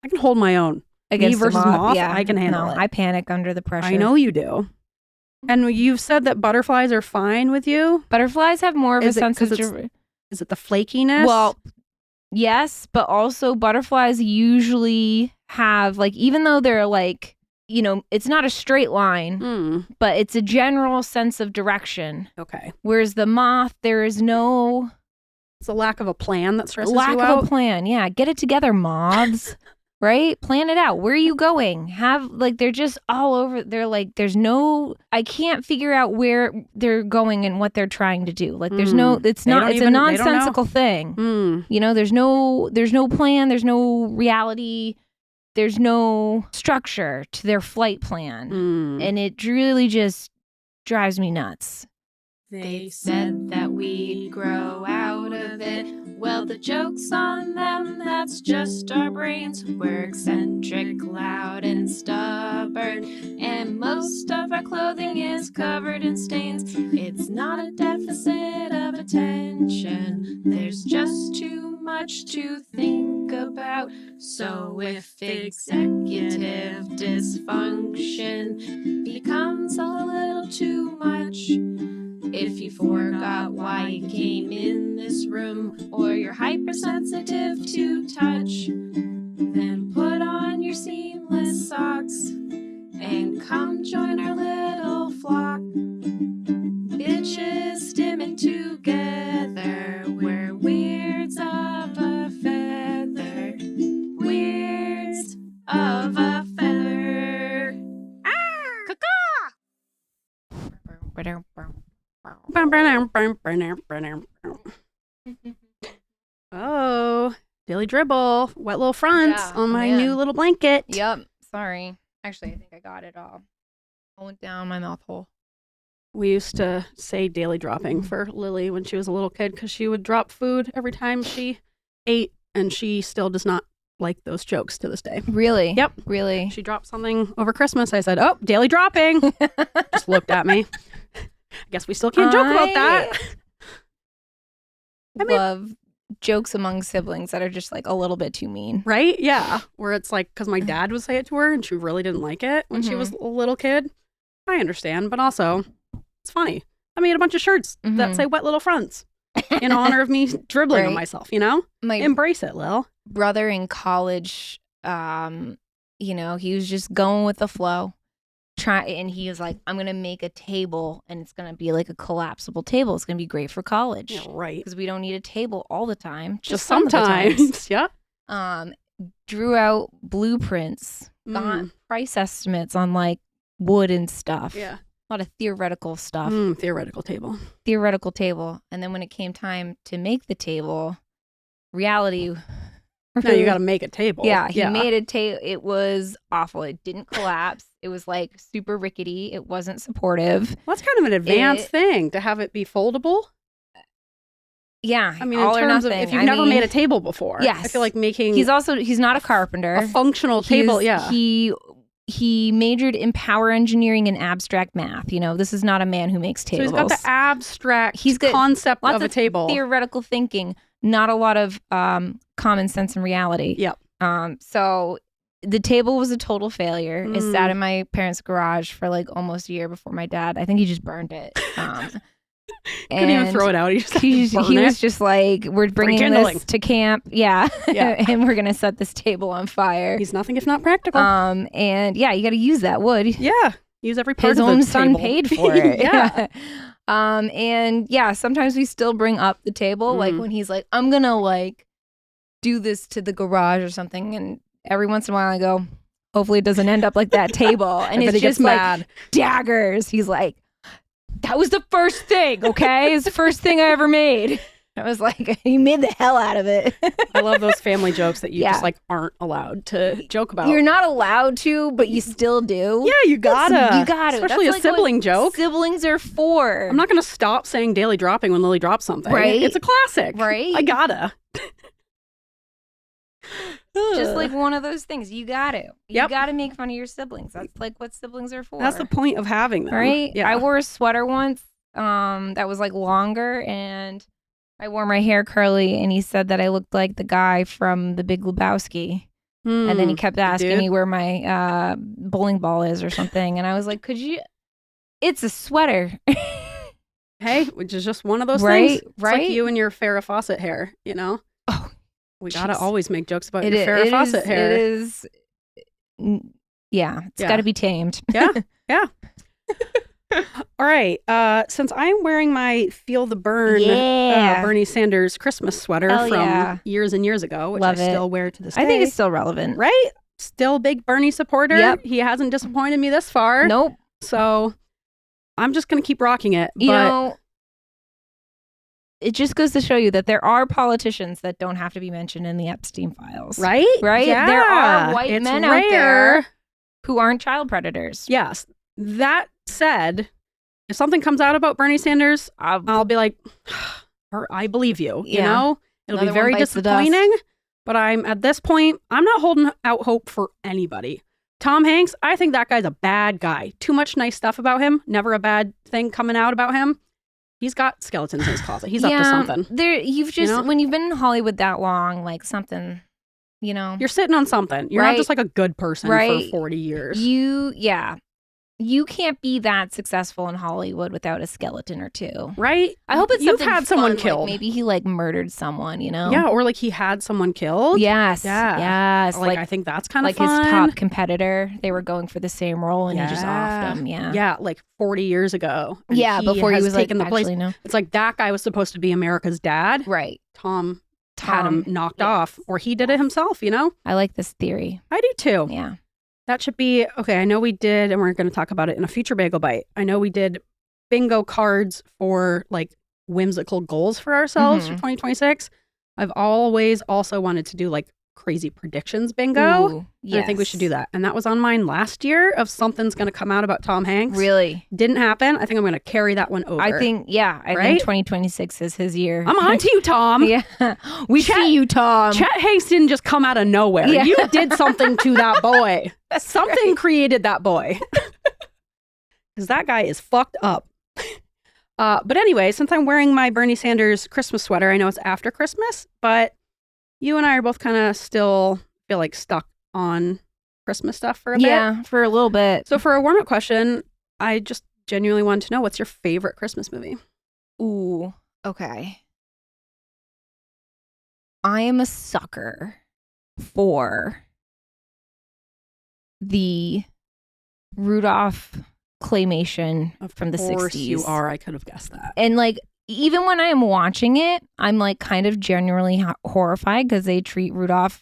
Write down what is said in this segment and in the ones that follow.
I can hold my own. Against Me versus moth, yeah. I can handle it. I panic under the pressure. I know you do. And you've said that butterflies are fine with you? Butterflies have more of a sense of... Is it the flakiness? Well, yes, but also butterflies usually have, like, even though they're like, you know, it's not a straight line, but it's a general sense of direction. Okay. Whereas the moth, there is no... It's a lack of a plan that stresses you out? Lack of a plan, yeah. Get it together, moths. Right? Plan it out. Where are you going? They're just all over. They're like, I can't figure out where they're going and what they're trying to do. Like, it's a nonsensical thing. You know, there's no plan. There's no reality. There's no structure to their flight plan. And it really just drives me nuts. They said that we'd grow out of it. Well, the joke's on them, that's just our brains. We're eccentric, loud, and stubborn, and most of our clothing is covered in stains. It's not a deficit of attention, there's just too much to think about. So if executive dysfunction becomes a little too much, if you forgot why you came in this room, or you're hypersensitive to touch, then put on your seamless socks and come join our little flock. Bitches stimming together, we're weirds of a feather. Weirds of a feather. Ah! Caw-caw! Oh, Daily Dribble, wet little fronts on my new little blanket. Yep. Sorry. Actually, I think I got it all. I went down my mouth hole. We used to say daily dropping for Lily when she was a little kid because she would drop food every time she ate, and she still does not like those jokes to this day. Really? Yep. Really? She dropped something over Christmas. I said, oh, daily dropping. Just looked at me. I guess we still can't joke about that. I love jokes among siblings that are just like a little bit too mean. Right? Yeah. Where it's like, because my dad would say it to her and she really didn't like it when she was a little kid. I understand, but also it's funny. I made a bunch of shirts that say wet little fronts in honor of me dribbling on myself, you know? Embrace it, Lil. Brother in college, you know, he was just going with the flow. And he was like, I'm going to make a table and it's going to be like a collapsible table. It's going to be great for college. Yeah, right. Because we don't need a table all the time. Just sometimes. Yeah. Drew out blueprints, got price estimates on like wood and stuff. Yeah. A lot of theoretical stuff. Theoretical table. And then when it came time to make the table, reality... Now you got to make a table. Yeah, he made a table. It was awful. It didn't collapse. It was like super rickety. It wasn't supportive. Well, that's kind of an advanced thing to have it be foldable. Yeah, I mean, in terms of if you've never made a table before, yes. I feel like making. He's not a carpenter. A functional table. Yeah. He majored in power engineering and abstract math. You know, this is not a man who makes tables. So he's got the abstract concept of a table. Theoretical thinking, not a lot of common sense and reality. Yep. So the table was a total failure. It sat in my parents' garage for like almost a year before my dad. I think he just burned it. Couldn't even throw it out. He was just like, we're bringing this to camp. Yeah. And we're going to set this table on fire. He's nothing if not practical. And yeah, you got to use that wood. Yeah. Use every part of the table. His own son paid for it. Yeah. And yeah, sometimes we still bring up the table. Like when he's like, I'm going to like do this to the garage or something. And every once in a while I go, hopefully it doesn't end up like that table. And it's just like daggers. He's like, that was the first thing, okay? It's the first thing I ever made. I was like, he made the hell out of it. I love those family jokes that you just like aren't allowed to joke about. You're not allowed to, but you still do. Yeah, you gotta. Especially That's a sibling joke. Siblings are for. I'm not gonna stop saying daily dropping when Lily drops something. Right? It's a classic. Right? I gotta. Just like one of those things. You got to. You got to make fun of your siblings. That's like what siblings are for. That's the point of having them. Right? Yeah. I wore a sweater once that was like longer, and I wore my hair curly, and he said that I looked like the guy from The Big Lebowski. And then he kept asking dude. me where my bowling ball is or something. And I was like, it's a sweater. Hey, which is just one of those Right, things. It's right. like you and your Farrah Fawcett hair, you know? Oh, we gotta jeez. always make jokes about your Farrah Fawcett hair. It is. Yeah, it's got to be tamed. Yeah. All right. Since I'm wearing my Feel the Burn Bernie Sanders Christmas sweater from years and years ago, which Love I it. still wear to this day. I think it's still relevant. Right? Still big Bernie supporter. Yep. He hasn't disappointed me this far. Nope. So I'm just going to keep rocking it. You know, it just goes to show you that there are politicians that don't have to be mentioned in the Epstein files. Right? Right? Yeah. There are white It's men rare. out there who aren't child predators. Yes. That said, if something comes out about Bernie Sanders, I'll be like, I believe you. You know? It'll be very disappointing. But at this point, I'm not holding out hope for anybody. Tom Hanks, I think that guy's a bad guy. Too much nice stuff about him. Never a bad thing coming out about him. He's got skeletons in his closet. He's up to something. When you've been in Hollywood that long, like something, you know. You're sitting on something. You're not just like a good person for 40 years. You can't be that successful in Hollywood without a skeleton or two. Right? I hope it's You've something had someone fun, killed. Like maybe he murdered someone, you know? Yeah, or like he had someone killed. Yes. Yeah. Yes. Like I think that's kind of fun. fun. His top competitor. They were going for the same role and he just offed him. Yeah. Yeah, like 40 years ago. Yeah, before he was taken like, the place. actually, no. It's like that guy was supposed to be America's dad. Right. Tom had him knocked off, or he did it himself, you know? I like this theory. I do too. Yeah. That should be, okay, I know we did, and we're going to talk about it in a future Bagel Bite. I know we did bingo cards for like whimsical goals for ourselves for 2026. I've always also wanted to do like crazy predictions bingo. Ooh, yes. I think we should do that. And that was on mine last year of something's going to come out about Tom Hanks. Really? Didn't happen. I think I'm going to carry that one over. I think 2026 is his year. I'm on to you, Tom. Yeah. We see you, Tom. Chet Hanks didn't just come out of nowhere. Yeah. You did something to that boy. Something created that boy. Because that guy is fucked up. But anyway, since I'm wearing my Bernie Sanders Christmas sweater, I know it's after Christmas, but you and I are both kind of still feel like stuck on Christmas stuff for a bit. Yeah, for a little bit. So for a warm-up question, I just genuinely wanted to know, what's your favorite Christmas movie? Ooh, okay. I am a sucker for the Rudolph claymation from the 60s. Of course you are. I could have guessed that. And like, even when I am watching it, I'm like kind of genuinely horrified because they treat Rudolph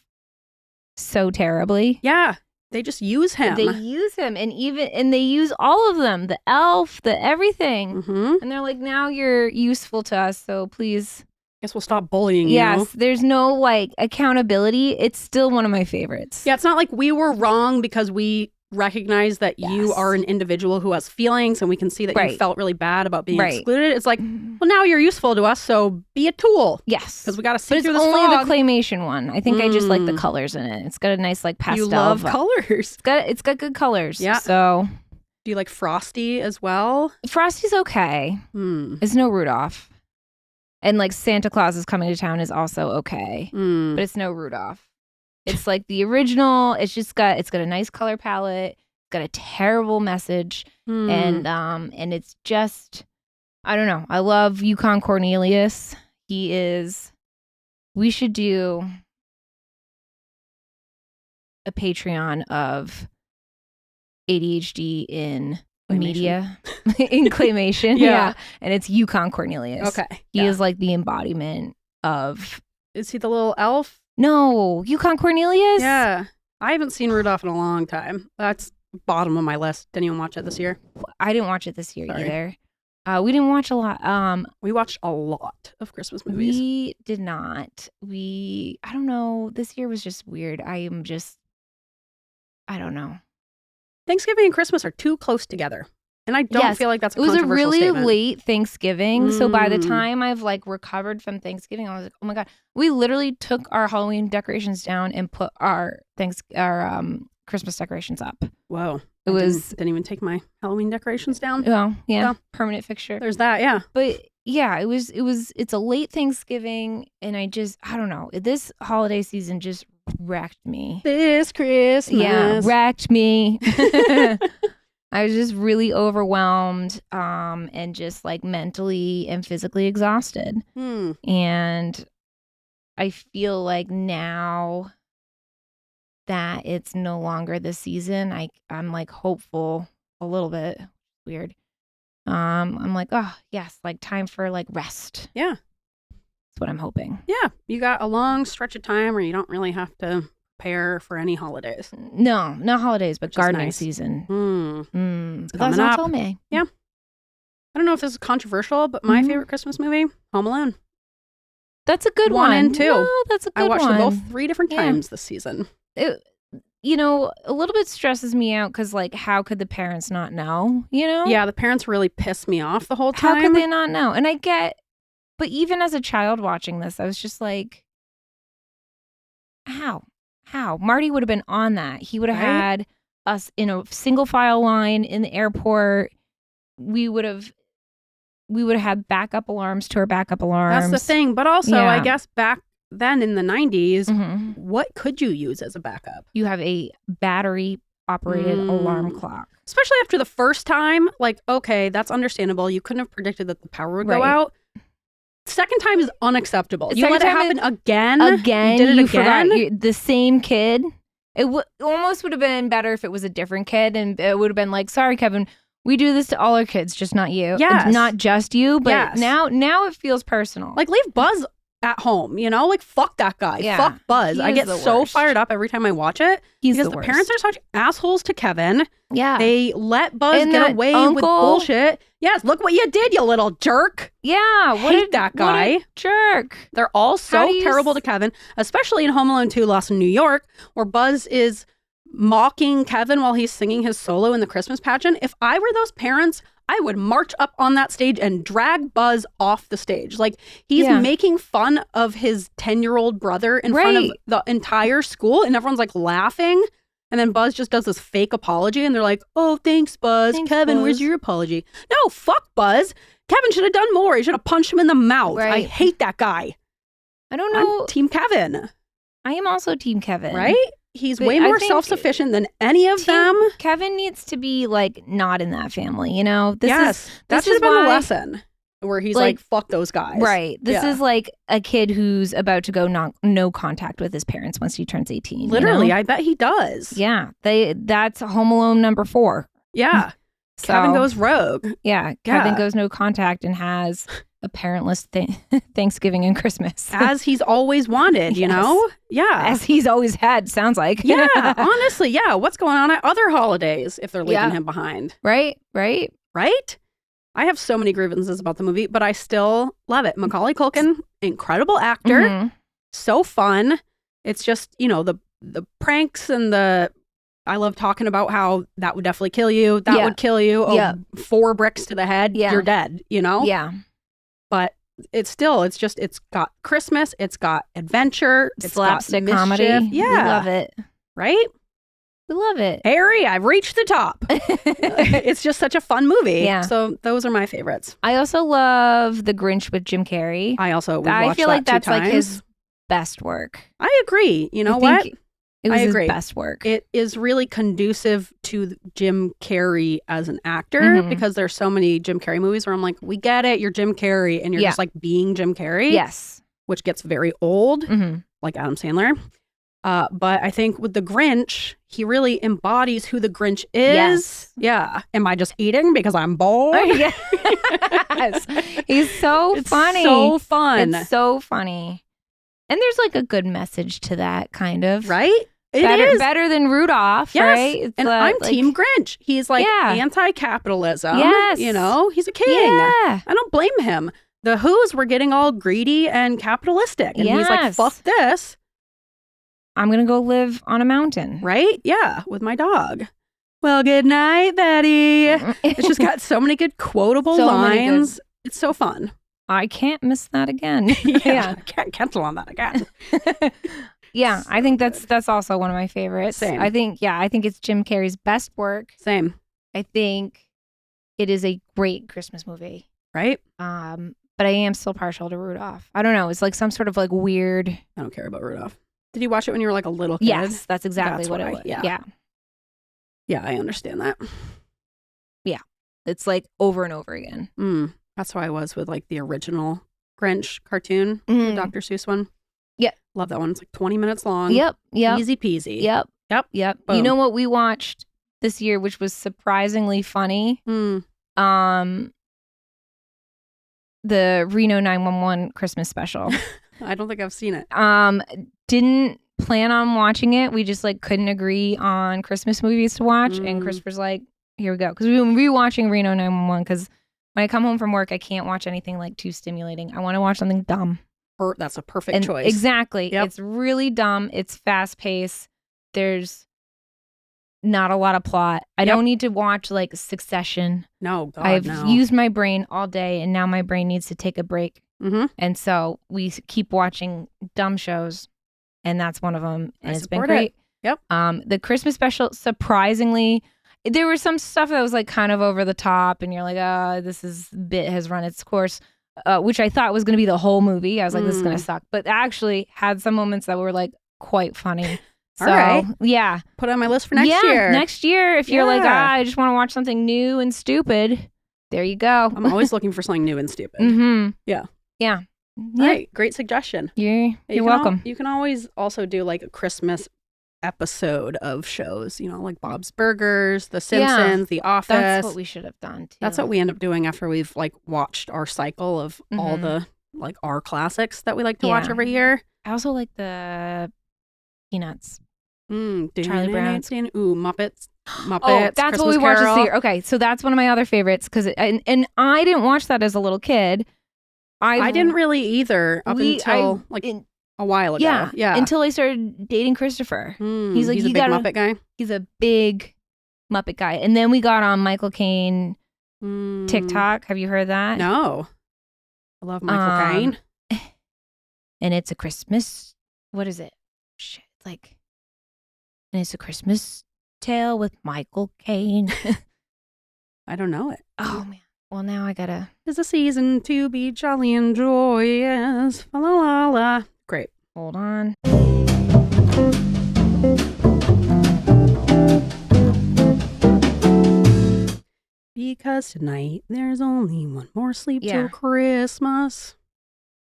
so terribly. Yeah, they just use him. They use him, and they use all of them, the elf, the everything. Mm-hmm. And they're like, now you're useful to us, so please. Guess we'll stop bullying you. Yes, there's no like accountability. It's still one of my favorites. Yeah, it's not like we were wrong because we recognize that you are an individual who has feelings, and we can see that you felt really bad about being excluded. It's like, well, now you're useful to us, so be a tool. Yes, because we got to see through this this only fog. The claymation one. I think I just like the colors in it. It's got a nice like pastel. You love colors. It's got good colors. Yeah. So, do you like Frosty as well? Frosty's okay. It's no Rudolph. And like Santa Claus is Coming to Town is also okay, but it's no Rudolph. It's like the original. It's got a nice color palette. It's got a terrible message, and it's just, I don't know. I love Yukon Cornelius. We should do a Patreon of ADHD in media, in claymation. Yeah. And it's Yukon Cornelius. Okay. He is like the embodiment of. Is he the little elf? No, Yukon Cornelius? Yeah. I haven't seen Rudolph in a long time. That's bottom of my list. Didn't even watch it this year. I didn't watch it this year either. We didn't watch a lot. We watched a lot of Christmas movies. We did not. I don't know. This year was just weird. I don't know. Thanksgiving and Christmas are too close together. And I don't feel like that's a controversial statement. It was a really late Thanksgiving. So by the time I've like recovered from Thanksgiving, I was like, oh my God. We literally took our Halloween decorations down and put our Christmas decorations up. Whoa. Didn't even take my Halloween decorations down. Oh, yeah. So, permanent fixture. There's that, yeah. But yeah, it's a late Thanksgiving, and I don't know. This holiday season just wrecked me. This Christmas. Yeah, wrecked me. I was just really overwhelmed and just like mentally and physically exhausted. And I feel like now that it's no longer this season, I'm like hopeful a little bit. Weird. I'm like, oh yes, like time for like rest. Yeah. That's what I'm hoping. Yeah. You got a long stretch of time where you don't really have to prepare for any holidays. No, not holidays, but gardening nice. season. Coming That's up. all me. Yeah. I don't know if this is controversial, but my favorite Christmas movie, Home Alone. That's a good one. 1 and 2. No, that's a good one. I watched them both 3 different times this season. It, a little bit stresses me out because, like, how could the parents not know, Yeah, the parents really pissed me off the whole time. How could they not know? And I get, but even as a child watching this, I was just like, how? Marty would have been on that. He would have had us in a single file line in the airport. We would have had backup alarms to our backup alarms. That's the thing. But also, I guess back then in the 90s, what could you use as a backup? You have a battery operated alarm clock. Especially after the first time, like, okay, that's understandable. You couldn't have predicted that the power would go out. Second time is unacceptable. You let it happen again. You did it again. Forgot the same kid. It almost would have been better if it was a different kid, and it would have been like, sorry, Kevin, we do this to all our kids, just not you. Yes. Not just you, but now it feels personal. Like, leave Buzz at home, Like, fuck that guy. Yeah. Fuck Buzz. I get so fired up every time I watch it. Because the parents are such assholes to Kevin. Yeah. They let Buzz get away with bullshit. Yes, look what you did, you little jerk. Yeah. Hate that guy. What a jerk. They're all so terrible to Kevin, especially in Home Alone 2 Lost in New York, where Buzz is mocking Kevin while he's singing his solo in the Christmas pageant. If I were those parents, I would march up on that stage and drag Buzz off the stage. Like, he's making fun of his 10-year-old brother in front of the entire school, and everyone's like laughing. And then Buzz just does this fake apology, and they're like, oh, thanks, Buzz. Kevin, where's your apology? No, fuck Buzz. Kevin should have done more. He should have punched him in the mouth. I hate that guy. I don't know. I'm Team Kevin. I am also Team Kevin. Right? He's way more self-sufficient than any of them. Kevin needs to be, like, not in that family, That should have been the lesson. Where he's like, fuck those guys. Right. This is like a kid who's about to go no contact with his parents once he turns 18. Literally, I bet he does. Yeah. That's Home Alone number 4. Yeah. So, Kevin goes rogue. Yeah. Kevin goes no contact and has a parentless Thanksgiving and Christmas. As he's always wanted, you know? Yeah. As he's always had, sounds like. Yeah. Honestly, yeah. What's going on at other holidays if they're leaving him behind? Right? I have so many grievances about the movie, but I still love it. Macaulay Culkin, incredible actor. So fun. It's just, the pranks and I love talking about how that would definitely kill you. That would kill you. Oh, 4 bricks to the head. You're dead, Yeah. But it's got Christmas. It's got adventure. It's slapstick got comedy. Yeah. We love it. Right? We love it. Harry, I've reached the top. It's just such a fun movie. Yeah. So those are my favorites. I also love The Grinch with Jim Carrey. I feel like that's like his best work. I agree. You know what? It was I agree. his best work. It is really conducive to Jim Carrey as an actor because there's so many Jim Carrey movies where I'm like, we get it, you're Jim Carrey, and you're just like being Jim Carrey. Yes. Which gets very old, like Adam Sandler. But I think with The Grinch, he really embodies who the Grinch is. Yes. Yeah. Am I just eating because I'm bored? Yes. He's so funny. So fun. It's so funny. And there's like a good message to that, kind of. Right? Better than Rudolph, yes. right? It's and I'm Team Grinch. He's like anti-capitalism. Yes. He's a king. Yeah. I don't blame him. The Who's were getting all greedy and capitalistic. And he's like, fuck this. I'm going to go live on a mountain. Right? Yeah, with my dog. Well, good night, Betty. It's just got so many good quotable lines. It's so fun. I can't miss that again. I can't cancel on that again. Yeah, I think that's also one of my favorites. Same. I think it's Jim Carrey's best work. Same. I think it is a great Christmas movie. Right? But I am still partial to Rudolph. I don't know. It's like some sort of like weird. I don't care about Rudolph. Did you watch it when you were like a little kid? Yes, that's exactly That's what why, it was. yeah. Yeah, I understand that. It's like over and over again. That's how I was with like the original Grinch cartoon, the Dr. Seuss one. Yeah. Love that one. It's like 20 minutes long. Yep. Easy peasy. Yep. Boom. You know what we watched this year, which was surprisingly funny? The Reno 911 Christmas special. I don't think I've seen it. Didn't plan on watching it. We just like couldn't agree on Christmas movies to watch. And Christopher's like, here we go. Because we've been rewatching Reno 911 because when I come home from work, I can't watch anything like too stimulating. I want to watch something dumb. That's a perfect choice. Exactly. Yep. It's really dumb. It's fast paced. There's not a lot of plot. I don't need to watch like Succession. No, God, I've no. used my brain all day and now my brain needs to take a break. And so we keep watching dumb shows and that's one of them. And it's been great. Yep. The Christmas special, surprisingly, there was some stuff that was like kind of over the top and you're like, bit has run its course, which I thought was going to be the whole movie. I was like, this is going to suck. But actually had some moments that were like quite funny. So, all right. Yeah. Put it on my list for next year. Next year, if you're like, I just want to watch something new and stupid, there you go. I'm always looking for something new and stupid. Yeah. All right. Great suggestion. You're welcome. You can always also do like a Christmas episode of shows, you know, like Bob's Burgers, The Simpsons, The Office. That's what we should have done too. That's what we end up doing after we've like watched our cycle of all the like our classics that we like to watch every year. I also like the Peanuts. Charlie Brown. Muppets. Oh, that's Christmas what we watched Carol. this year. Okay, so that's one of my other favorites because and I didn't watch that as a little kid. I didn't really either until a while ago. Yeah. Until I started dating Christopher. He's like, he's a big Muppet guy. He's a big Muppet guy. And then we got on Michael Caine TikTok. Have you heard that? No. I love Michael Caine. And it's a Christmas. What is it? Shit. Like, and it's a Christmas tale with Michael Caine. I don't know it. Oh, man. Well, now I gotta. 'Tis a season to be jolly and joyous. La la la. Great. Hold on. Because tonight there's only one more sleep Yeah. till Christmas.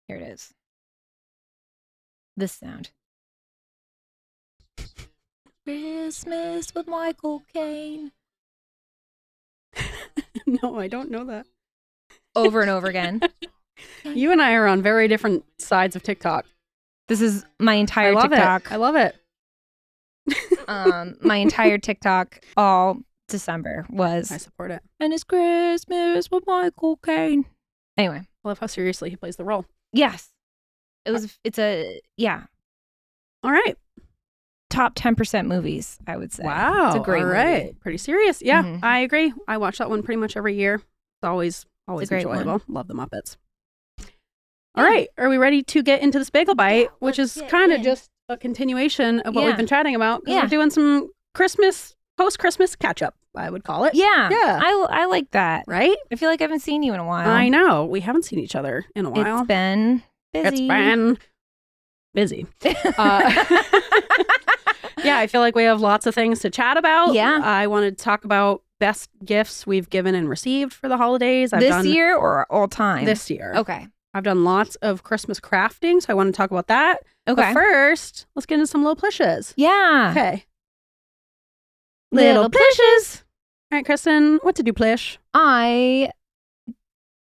Here it is. This sound. Christmas with Michael Caine. No, I don't know that. Over and over again. You and I are on very different sides of TikTok. This is my entire TikTok. I love it. My entire TikTok all December was. I support it. And it's Christmas with Michael Caine. Anyway. I love how seriously he plays the role. Yes. All right. Top 10% movies, I would say. Wow. It's a great movie. Pretty serious. Yeah, I agree. I watch that one pretty much every year. It's always enjoyable. Love the Muppets. All right. Are we ready to get into this Bagel Bite, which is kind of just a continuation of what we've been chatting about? We're doing some post-Christmas catch-up, I would call it. Yeah. I like that. Right? I feel like I haven't seen you in a while. I know. We haven't seen each other in a while. It's been busy. Yeah, I feel like we have lots of things to chat about. Yeah. I wanted to talk about best gifts we've given and received for the holidays. This year or all time? This year. Okay. I've done lots of Christmas crafting, so I want to talk about that. Okay. But first, let's get into some little plishes. Yeah. Okay. Little plishes. All right, Kristin, what did you plish? I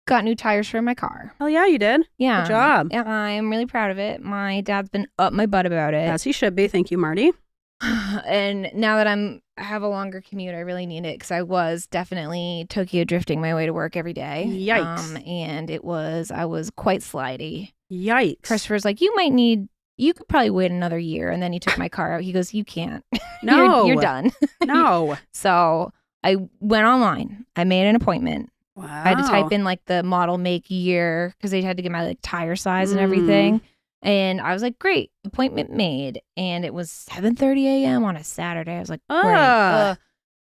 got new tires for my car. Oh, yeah, you did. Yeah. Good job. And I'm really proud of it. My dad's been up my butt about it. As he should be. Thank you, Marty. And now that I have a longer commute, I really need it because I was definitely Tokyo drifting my way to work every day. Yikes. And I was quite slidey. Yikes. Christopher's like, you could probably wait another year. And then he took my car out. He goes, you can't. No. You're done. No. So I went online. I made an appointment. Wow. I had to type in like the model, make, year because they had to get my like tire size and everything. And I was like, great, appointment made. And it was 7:30 a.m. on a Saturday. I was like, great.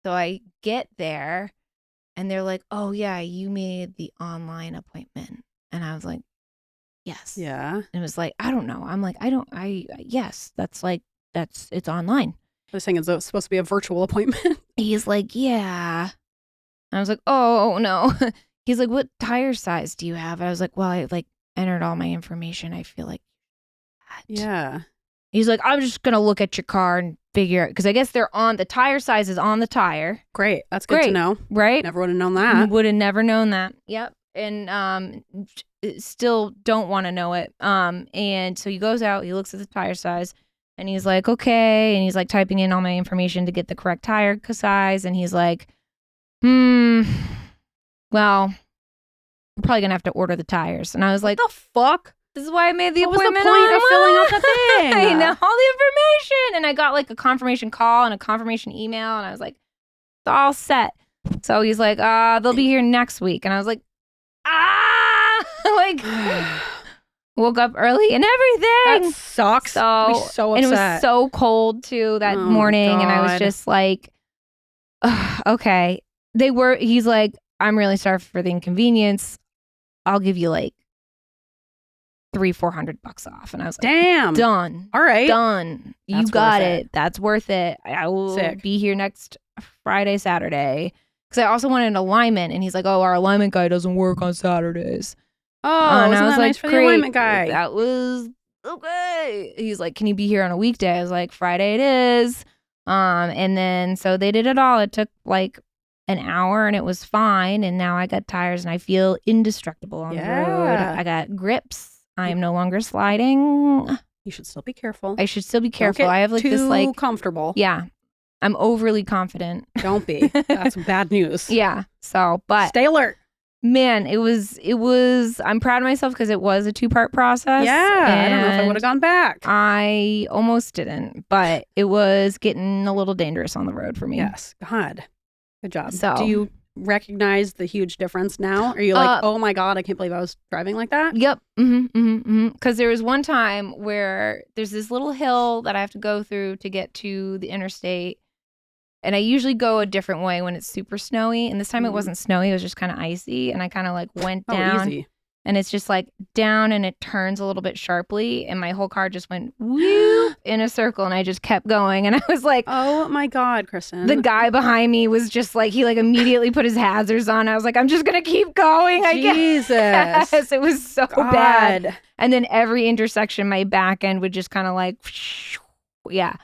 So I get there and they're like, oh, yeah, you made the online appointment. And I was like, Yes. Yeah. And it was like, I don't know. I'm like, yes, it's online. I was saying it's supposed to be a virtual appointment. He's like, yeah. I was like, oh, no. He's like, what tire size do you have? I was like, well, I like entered all my information. I feel like that. Yeah. He's like, I'm just going to look at your car and figure out. Because I guess the tire size is on the tire. Great. That's good to know. Right? Never would have known that. Would have never known that. Yep. And still don't want to know it. And so he goes out, he looks at the tire size, and he's like, okay. And he's like typing in all my information to get the correct tire size. And he's like, well, we're probably going to have to order the tires. And I was like, what the fuck? This is why I made the What was the appointment point of filling out online. the thing? I know, all the information. And I got like a confirmation call and a confirmation email. And I was like, it's all set. So he's like, they'll be here next week. And I was like, like woke up early and everything. That sucks. I'd be so upset. And it was so cold too that morning. God. And I was just like, okay. He's like, I'm really sorry for the inconvenience. I'll give you like $300-400 off. And I was like, damn. Done. All right. Done. You That's got worth it. That's worth it. I will Sick. be here next Friday, Saturday. Because I also wanted an alignment. And he's like, oh, our alignment guy doesn't work on Saturdays. Oh, and isn't I was that like, nice for the great. alignment guy? That was okay. He's like, can you be here on a weekday? I was like, Friday it is. And then so they did it all. It took like an hour and it was fine. And now I got tires and I feel indestructible on the road. I got grips. I am no longer sliding. You should still be careful. I should still be Don't careful. get I have like this like comfortable. Yeah. I'm overly confident. Don't be. That's bad news. Yeah. So, but stay alert. Man, it was I'm proud of myself because it was a 2-part process. Yeah. I don't know if I would have gone back. I almost didn't, but it was getting a little dangerous on the road for me. Yes. God. Good job. So, do you recognize the huge difference now? Are you like, oh my God, I can't believe I was driving like that? Yep. Because there was one time where there's this little hill that I have to go through to get to the interstate. And I usually go a different way when it's super snowy. And this time it wasn't snowy. It was just kind of icy. And I kind of like went down. Easy. And it's just like down and it turns a little bit sharply. And my whole car just went whoop in a circle. And I just kept going. And I was like, oh my God, Kristin. The guy behind me was just like, he like immediately put his hazards on. I was like, I'm just going to keep going. Jesus. It was so bad. And then every intersection, my back end would just kind of like, yeah.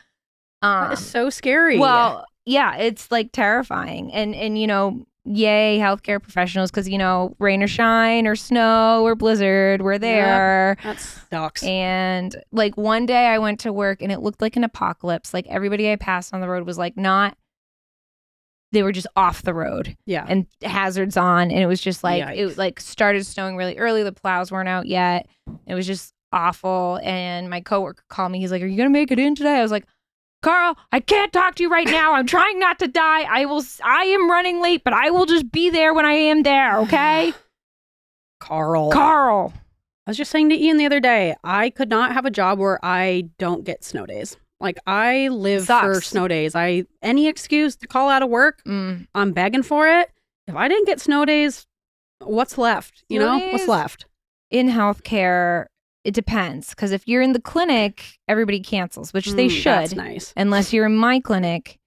That is so scary. Well, yeah, it's like terrifying. And you know, yay, healthcare professionals, because, you know, rain or shine or snow or blizzard, we're there. That sucks. And like one day I went to work and it looked like an apocalypse. Like everybody I passed on the road was like they were just off the road. Yeah. And hazards on. And it was just like, Yikes. it like started snowing really early. The plows weren't out yet. It was just awful. And my coworker called me. He's like, are you going to make it in today? I was like, Carl, I can't talk to you right now. I'm trying not to die. I am running late, but I will just be there when I am there, okay? Carl. I was just saying to Ian the other day, I could not have a job where I don't get snow days. Like, I live for snow days. Any excuse to call out of work, I'm begging for it. If I didn't get snow days, what's left? You know, what's left? In healthcare, it depends, because if you're in the clinic, everybody cancels, which they should. That's nice. Unless you're in my clinic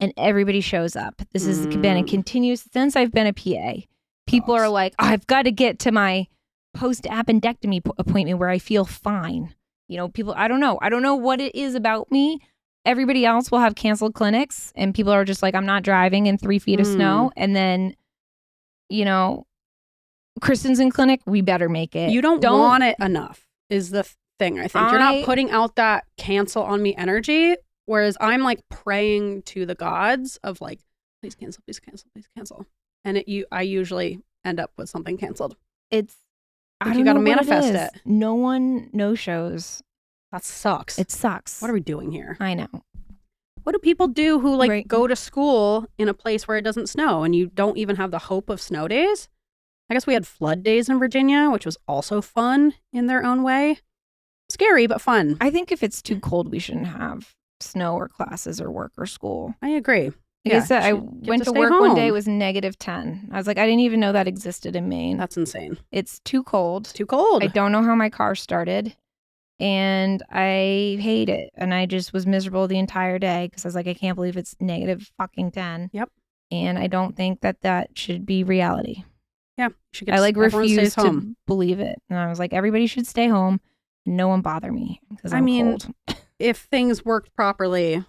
and everybody shows up. This has been a continuous since I've been a PA. People are like, I've got to get to my post-appendectomy appointment where I feel fine. You know, people, I don't know what it is about me. Everybody else will have canceled clinics and people are just like, I'm not driving in 3 feet of snow. And then, you know, Kristin's in clinic, we better make it. You don't want it enough is the thing, I think. You're not putting out that cancel on me energy, whereas I'm like praying to the gods of like, please cancel, please cancel, please cancel. And I usually end up with something canceled. You got to manifest it. No one no-shows. That sucks. It sucks. What are we doing here? I know. What do people do who like go to school in a place where it doesn't snow and you don't even have the hope of snow days? I guess we had flood days in Virginia, which was also fun in their own way. Scary, but fun. I think if it's too cold, we shouldn't have snow or classes or work or school. I agree. Like I said, I you get went to stay work one day, it home. was -10. I was like, I didn't even know that existed in Maine. That's insane. It's too cold. Too cold. I don't know how my car started. And I hate it. And I just was miserable the entire day because I was like, I can't believe it's -10. Yep. And I don't think that should be reality. Yeah. You should get I like everyone stays refuse to home. believe it. And I was like, everybody should stay home and no one bother me because I'm cold. If things worked properly,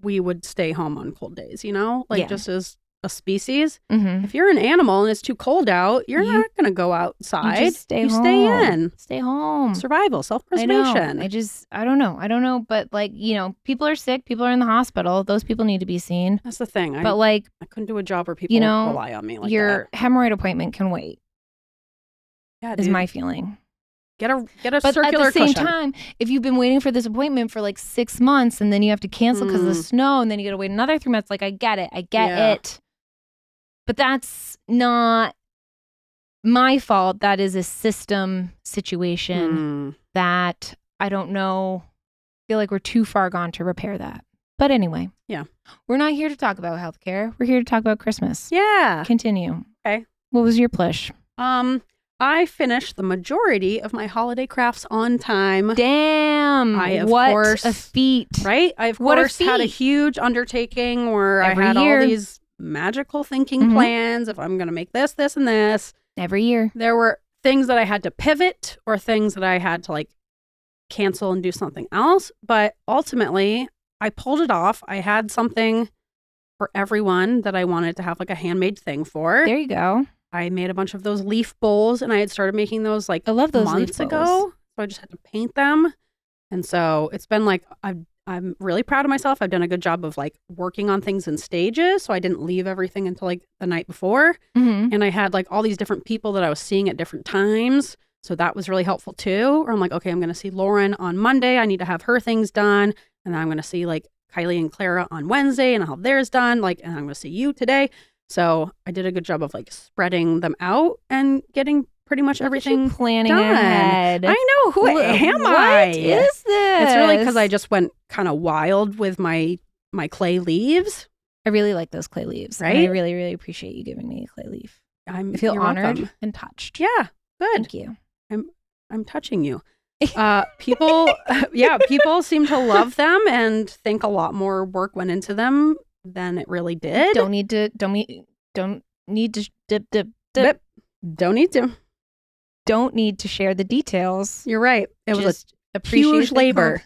we would stay home on cold days, you know? Like just as a species. Mm-hmm. If you're an animal and it's too cold out, you're not going to go outside. You just stay home. Stay in. Stay home. Survival, self-preservation. I don't know. But like, you know, people are sick. People are in the hospital. Those people need to be seen. That's the thing. But like, I couldn't do a job where people rely on me like your hemorrhoid appointment can wait. that. Yeah, is dude. my feeling. Get a But circular at the same cushion. time, if you've been waiting for this appointment for like 6 months and then you have to cancel because of the snow and then you got to wait another 3 months, like I get it. It. But that's not my fault. That is a system situation that I don't know. I feel like we're too far gone to repair that. But anyway. Yeah. We're not here to talk about healthcare. We're here to talk about Christmas. Yeah. Continue. Okay. What was your push? I finished the majority of my holiday crafts on time. Damn. What a feat. Right? I, of course, had a huge undertaking where Every I had year. all these magical thinking plans. If I'm going to make this, this, and this. Every year. There were things that I had to pivot or things that I had to like cancel and do something else. But ultimately, I pulled it off. I had something for everyone that I wanted to have like a handmade thing for. There you go. I made a bunch of those leaf bowls and I had started making those like I love those months leaf ago. bowls. So I just had to paint them. And so it's been like, I'm really proud of myself. I've done a good job of like working on things in stages. So I didn't leave everything until like the night before. Mm-hmm. And I had like all these different people that I was seeing at different times. So that was really helpful too. Or I'm like, okay, I'm going to see Lauren on Monday. I need to have her things done. And then I'm going to see like Kylie and Clara on Wednesday and I'll have theirs done. Like, and I'm going to see you today. So I did a good job of like spreading them out and getting pretty much everything planning done. ahead. I know. Who am I? What is this? It's really because I just went kind of wild with my clay leaves. I really like those clay leaves. Right? And I really, really appreciate you giving me a clay leaf. I feel you're honored welcome. and touched. Yeah, good. Thank you. I'm touching you. People seem to love them and think a lot more work went into them than it really did. Don't need to Don't need to share the details. You're right. It was Just a appreciate huge the labor.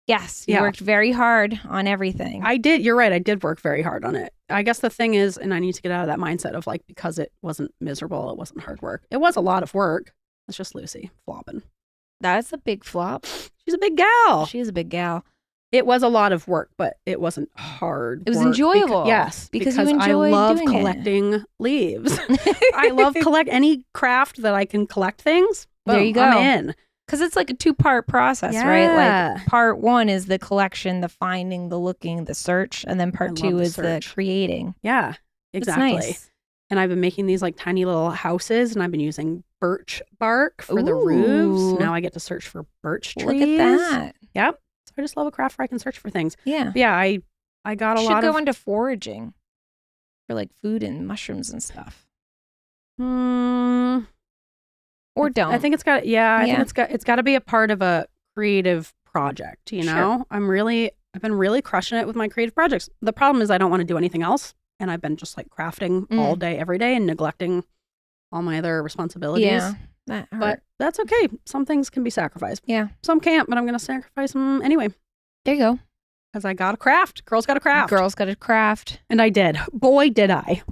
Yes, you worked very hard on everything. I did. You're right. I did work very hard on it. I guess the thing is, and I need to get out of that mindset of like, because it wasn't miserable, it wasn't hard work. It was a lot of work. It's just Lucy flopping. That's a big flop. She's a big gal. She is a big gal. It was a lot of work, but it wasn't hard. It was work. enjoyable. Yes, because you enjoy I love doing collecting leaves. I love collect any craft that I can collect things. Boom, there you go. I'm in. Because it's like a 2-part process, right? Yeah. Like part 1 is the collection, the finding, the looking, the search, and then part 2 is the creating. Yeah, exactly. It's nice. And I've been making these like tiny little houses, and I've been using birch bark for the roofs. Now I get to search for birch trees. Look at that. Yep. So I just love a craft where I can search for things. Yeah. But yeah, I got a lot of. Should go into foraging for like food and mushrooms and stuff. Or don't. I think it's got. Yeah, I think it's got to be a part of a creative project. You know, Sure. I've been really crushing it with my creative projects. The problem is I don't want to do anything else, and I've been just like crafting all day, every day, and neglecting all my other responsibilities. Yeah, that hurt. But that's okay. Some things can be sacrificed. Yeah. Some can't, but I'm going to sacrifice them anyway. There you go. Because I got a craft. Girls got a craft. Girls got a craft. And I did. Boy, did I.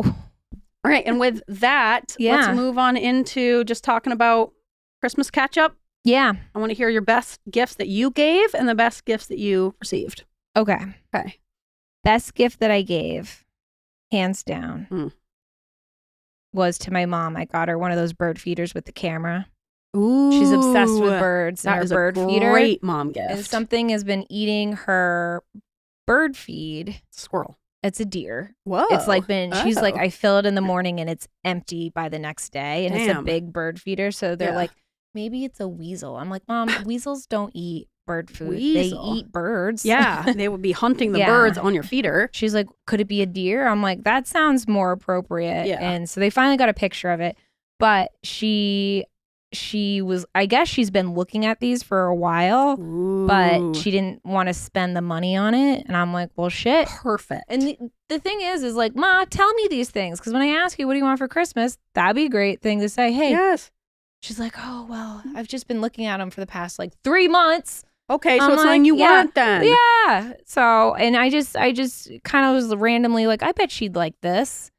All right. And with that, let's move on into just talking about Christmas catch up. Yeah. I want to hear your best gifts that you gave and the best gifts that you received. Okay. Okay. Best gift that I gave, hands down, was to my mom. I got her one of those bird feeders with the camera. Ooh. She's obsessed with birds. That and is her bird a feeder. great mom gift. And something has been eating her bird feed. Squirrel. It's a deer. Whoa. It's like she's like, Oh. I fill it in the morning and it's empty by the next day. And it's a Damn. big bird feeder. So they're Yeah. like, maybe it's a weasel. I'm like, Mom, weasels don't eat bird food. Weasel. They eat birds. Yeah, they would be hunting the birds on your feeder. She's like, could it be a deer? I'm like, that sounds more appropriate. Yeah. And so they finally got a picture of it. But she was, I guess she's been looking at these for a while, but she didn't want to spend the money on it. And I'm like, well, shit. Perfect. And the thing is like, Ma, tell me these things. Because when I ask you, what do you want for Christmas? That'd be a great thing to say. Hey. Yes. She's like, oh, well, I've just been looking at them for the past like 3 months. Okay, so I'm it's like, something you want then. Yeah. So, and I just kind of was randomly like, I bet she'd like this.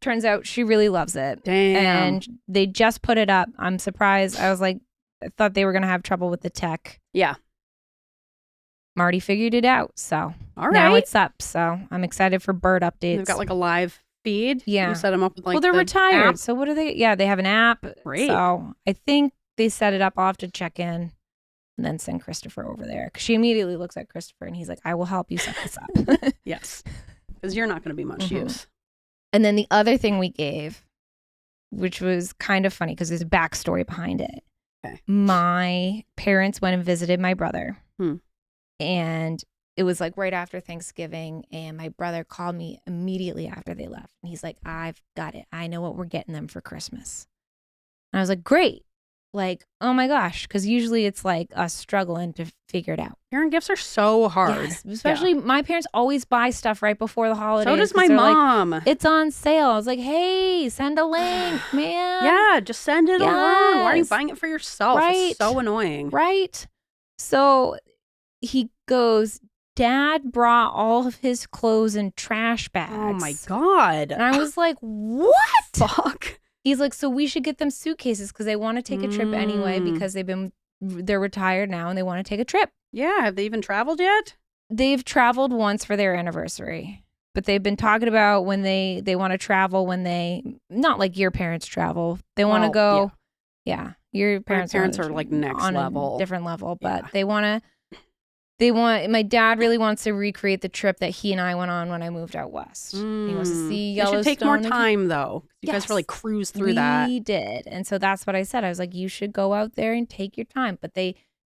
Turns out she really loves it. Damn. And they just put it up. I'm surprised. I was like, I thought they were going to have trouble with the tech. Yeah. Marty figured it out. So All now right. it's up. So I'm excited for bird updates. They've got like a live feed. Yeah. You set them up with like well, they're the retired. app. So what are they? Yeah, they have an app. Great. So I think they set it up. I'll have to check in and then send Christopher over there. Because she immediately looks at Christopher and he's like, I will help you set this up. Yes. Because you're not going to be much use. And then the other thing we gave, which was kind of funny because there's a backstory behind it. Okay. My parents went and visited my brother. Hmm. And it was like right after Thanksgiving. And my brother called me immediately after they left. And he's like, I've got it. I know what we're getting them for Christmas. And I was like, great. Like, oh my gosh. Because usually it's like us struggling to figure it out. Parent gifts are so hard. Yes, especially my parents always buy stuff right before the holidays. So does my 'cause they're mom. like, it's on sale. I was like, hey, send a link, man. Yeah, just send it along. Why are you Yes. buying it for yourself? Right. It's so annoying. Right. So he goes, Dad brought all of his clothes in trash bags. Oh my God. And I was like, what? Fuck. He's like, so we should get them suitcases because they want to take a trip anyway because they're retired now and they want to take a trip. Yeah, have they even traveled yet? They've traveled once for their anniversary, but they've been talking about when they want to travel when they, not like your parents travel. They want to Well, go. Yeah. Your parents are like next on level. a different level, but Yeah. my dad really wants to recreate the trip that he and I went on when I moved out west. He wants to see It Yellowstone. should take more again. time though. You guys Yes. really cruise through that. We did. And so that's what I said. I was like, you should go out there and take your time, but they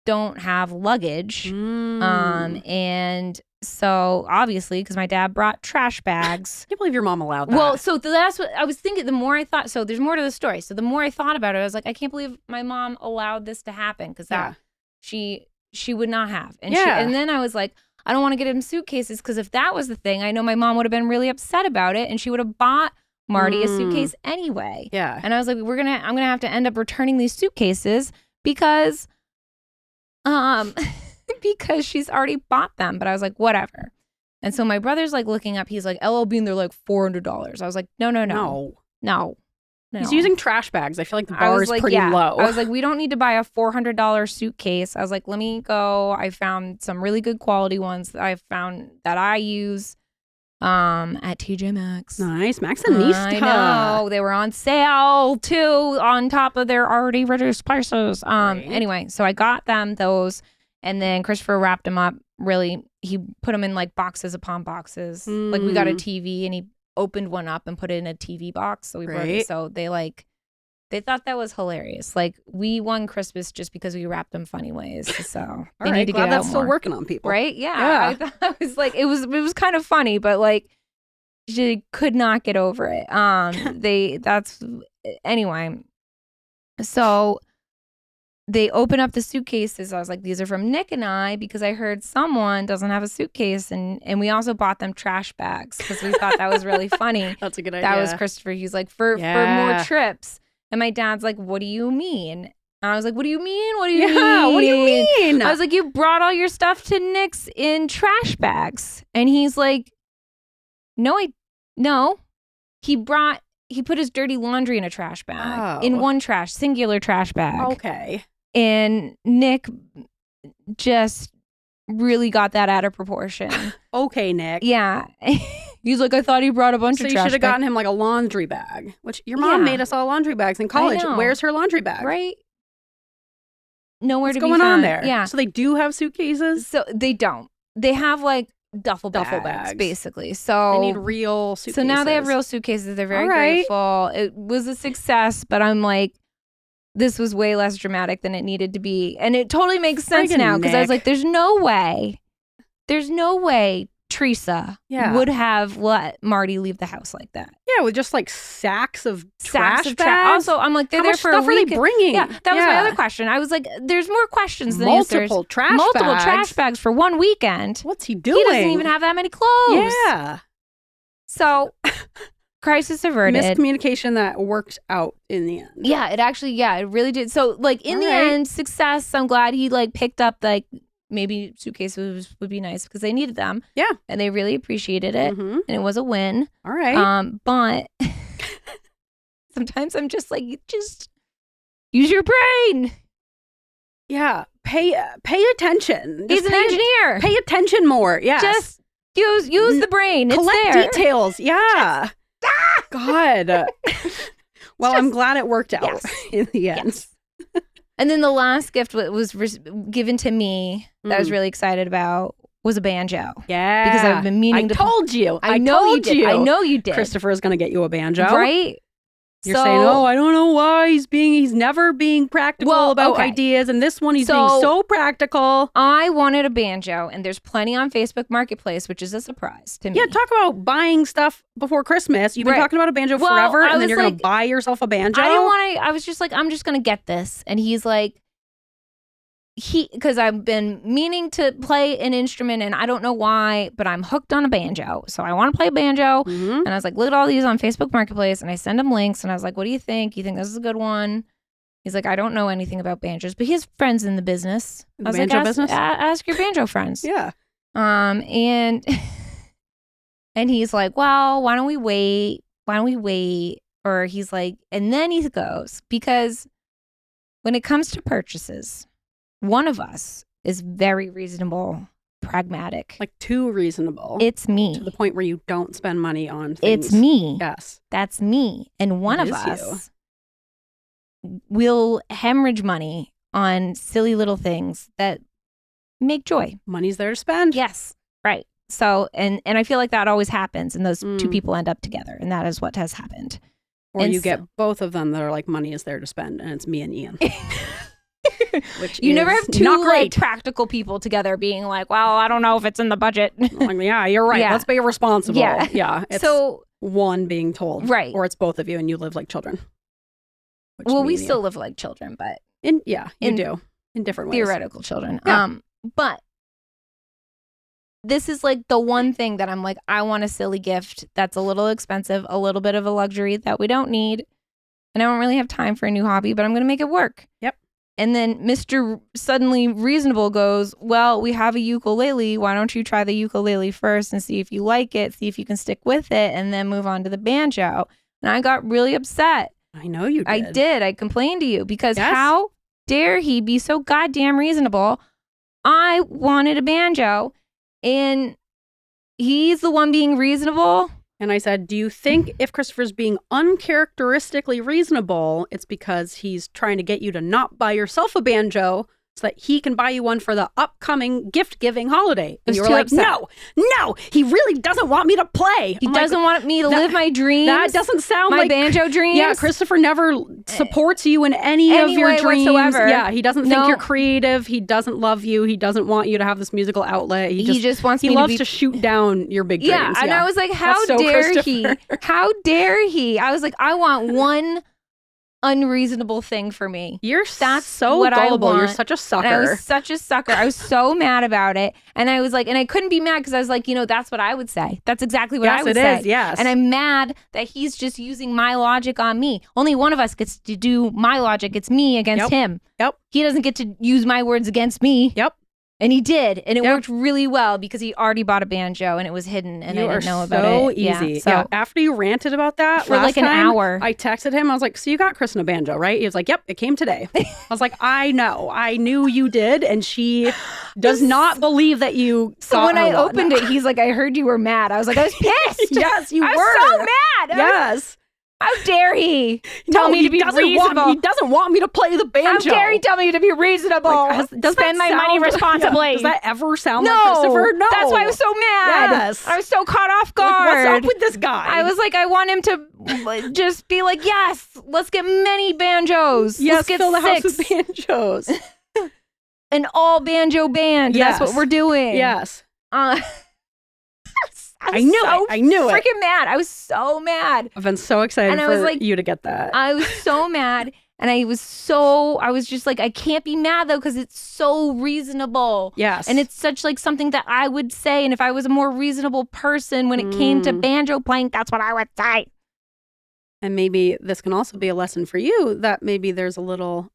don't have luggage. And so obviously, because my dad brought trash bags. I can't believe your mom allowed that. Well, so that's what I was thinking. The more I thought, so there's more to the story. So the more I thought about it, I was like, I can't believe my mom allowed this to happen because she would not have. And and then I was like, I don't want to get him suitcases because if that was the thing, I know my mom would have been really upset about it and she would have bought Marty a suitcase anyway. Yeah. And I was like, I'm gonna have to end up returning these suitcases because because she's already bought them. But I was like, whatever. And so my brother's like looking up, he's like, LL Bean, they're like $400. I was like, no. He's using trash bags. I feel like the I bar was is like, pretty low. I was like, we don't need to buy a $400 suitcase. I was like, let me go. I found some really good quality ones that I found that I use at TJ Maxx. Nice. Maxxinista. I know. They were on sale too, on top of their already reduced prices. Anyway, so I got them those, and then Christopher wrapped them up. Really, he put them in like boxes upon boxes. Like we got a TV, and he opened one up and put it in a TV box. So we brought it. So they thought that was hilarious. Like we won Christmas just because we wrapped them funny ways. So they need to glad get that's out still more. working on people. Right? Yeah. I thought it was like it was kind of funny, but like she could not get over it. Anyway. So they open up the suitcases. I was like, these are from Nick and I because I heard someone doesn't have a suitcase, and we also bought them trash bags because we thought that was really funny. That's a good idea. That was Christopher. He's like, for more trips. And my dad's like, what do you mean? And I was like, what do you mean? What do you mean? What do you mean? I was like, you brought all your stuff to Nick's in trash bags. And he's like, no. He put his dirty laundry in a trash bag. In one singular trash bag. Okay. And Nick just really got that out of proportion. Okay, Nick. Yeah. He's like, I thought he brought a bunch of trash. So you should have gotten him like a laundry bag, which your mom made us all laundry bags in college. Where's her laundry bag? Right? Nowhere What's to be going found. on there? Yeah. So they do have suitcases? So they don't. They have like duffel bags, basically. So they need real suitcases. So now they have real suitcases. They're very grateful. It was a success, but I'm like, this was way less dramatic than it needed to be. And it totally makes sense Friggin' now because I was Nick. like, there's no way Teresa would have let Marty leave the house like that. Yeah, with just like sacks of trash Sacks of bags. Also, I'm like, they're How there much for stuff a week. are they bringing? Yeah, that was my other question. I was like, there's more questions than Multiple answers. trash Multiple bags. trash bags for one weekend. What's he doing? He doesn't even have that many clothes. Yeah. So, crisis averted. Miscommunication that worked out in the end. Yeah, it really did. So, like, in All the right. end, success. I'm glad he, like, picked up, like, maybe suitcases would be nice because they needed them. Yeah. And they really appreciated it. Mm-hmm. And it was a win. All right. But sometimes I'm just like, just use your brain. Yeah. Pay attention. He's an engineer. Pay attention more. Yes. Just use the brain. It's collect there. details. Yeah. God. Well, I'm glad it worked out in the end. Yes. And then the last gift was given to me that I was really excited about was a banjo. Yeah. Because I've been meaning to. I told you. I know you did. I know you did. Christopher is going to get you a banjo. Right? You're saying, oh, I don't know why he's never being practical about ideas. And this one, he's being so practical. I wanted a banjo, and there's plenty on Facebook Marketplace, which is a surprise to me. Yeah, talk about buying stuff before Christmas. You've been talking about a banjo forever, and then you're going to buy yourself a banjo. I didn't want to. I was just like, I'm just going to get this. And he's like, because I've been meaning to play an instrument and I don't know why, but I'm hooked on a banjo. So I want to play a banjo. Mm-hmm. And I was like, look at all these on Facebook Marketplace. And I send him links and I was like, what do you think? You think this is a good one? He's like, I don't know anything about banjos, but he has friends in the business. I was banjo like, business? Ask your banjo friends. Yeah. And he's like, well, why don't we wait? Or he's like, and then he goes, because when it comes to purchases, one of us is very reasonable, pragmatic. Like too reasonable. It's me. To the point where you don't spend money on things. It's me. Yes. That's me. And one of us will hemorrhage money on silly little things that make joy. Money's there to spend. Yes. Right. So, and I feel like that always happens and those two people end up together. And that is what has happened. Or you get both of them that are like, money is there to spend. And it's me and Ian. Which you never have two not great. Like, practical people together being like, well, I don't know if it's in the budget. Like, yeah, you're right. Yeah. Let's be responsible. Yeah. It's so one being told. Right. Or it's both of you and you live like children. Well, we still live like children, but you do. In different ways. Theoretical children. Yeah. But this is like the one thing that I'm like, I want a silly gift that's a little expensive, a little bit of a luxury that we don't need. And I don't really have time for a new hobby, but I'm going to make it work. Yep. And then Mr. Suddenly Reasonable goes, well, we have a ukulele. Why don't you try the ukulele first and see if you like it, see if you can stick with it, and then move on to the banjo. And I got really upset. I know you did. I did. I complained to you because how dare he be so goddamn reasonable? I wanted a banjo and he's the one being reasonable. And I said, do you think if Christopher's being uncharacteristically reasonable, it's because he's trying to get you to not buy yourself a banjo so that he can buy you one for the upcoming gift-giving holiday? And you were like, no, he really doesn't want me to play. He doesn't want me to live my dreams. That doesn't sound my like... banjo dreams. Yeah, Christopher never supports you in any of your dreams. Whatsoever. Yeah, he doesn't think you're creative. He doesn't love you. He doesn't want you to have this musical outlet. He just wants me to shoot down your big dreams. Yeah, and I was like, how dare he? How dare he? I was like, I want one unreasonable thing for me. That's so what gullible. You're such a sucker. And I was such a sucker. I was so mad about it. And I was like, and I couldn't be mad because I was like, that's what I would say. That's exactly what I would say. Yes, it is. Yes. And I'm mad that he's just using my logic on me. Only one of us gets to do my logic. It's me against him. Yep. He doesn't get to use my words against me. Yep. And he did. And it worked really well because he already bought a banjo and it was hidden and I didn't know about it. So easy. Yeah. So after you ranted about that for like an hour, I texted him. I was like, so you got Kristin a banjo, right? He was like, yep, it came today. I was like, I know. I knew you did. And she does not believe that you So when I opened it, he's like, I heard you were mad. I was like, I was pissed. Yes, you were. I was so mad. Yes. How dare he tell me to be reasonable? He doesn't want me to play the banjo. How dare he tell me to be reasonable? Does spend my money responsibly. Yeah. Does that ever sound like Christopher? No. That's why I was so mad. Yes. I was so caught off guard. Like, what's up with this guy? I was like, I want him to just be like, yes, let's get many banjos. Yes, let's get fill the 6. house with banjos. An all banjo band. Yes. That's what we're doing. Yes. I knew it. I knew it. Freaking mad. I was so mad. I've been so excited for you to get that. I was so mad. And I was just like, I can't be mad though, because it's so reasonable. Yes. And it's such like something that I would say. And if I was a more reasonable person when it came to banjo playing, that's what I would say. And maybe this can also be a lesson for you that maybe there's a little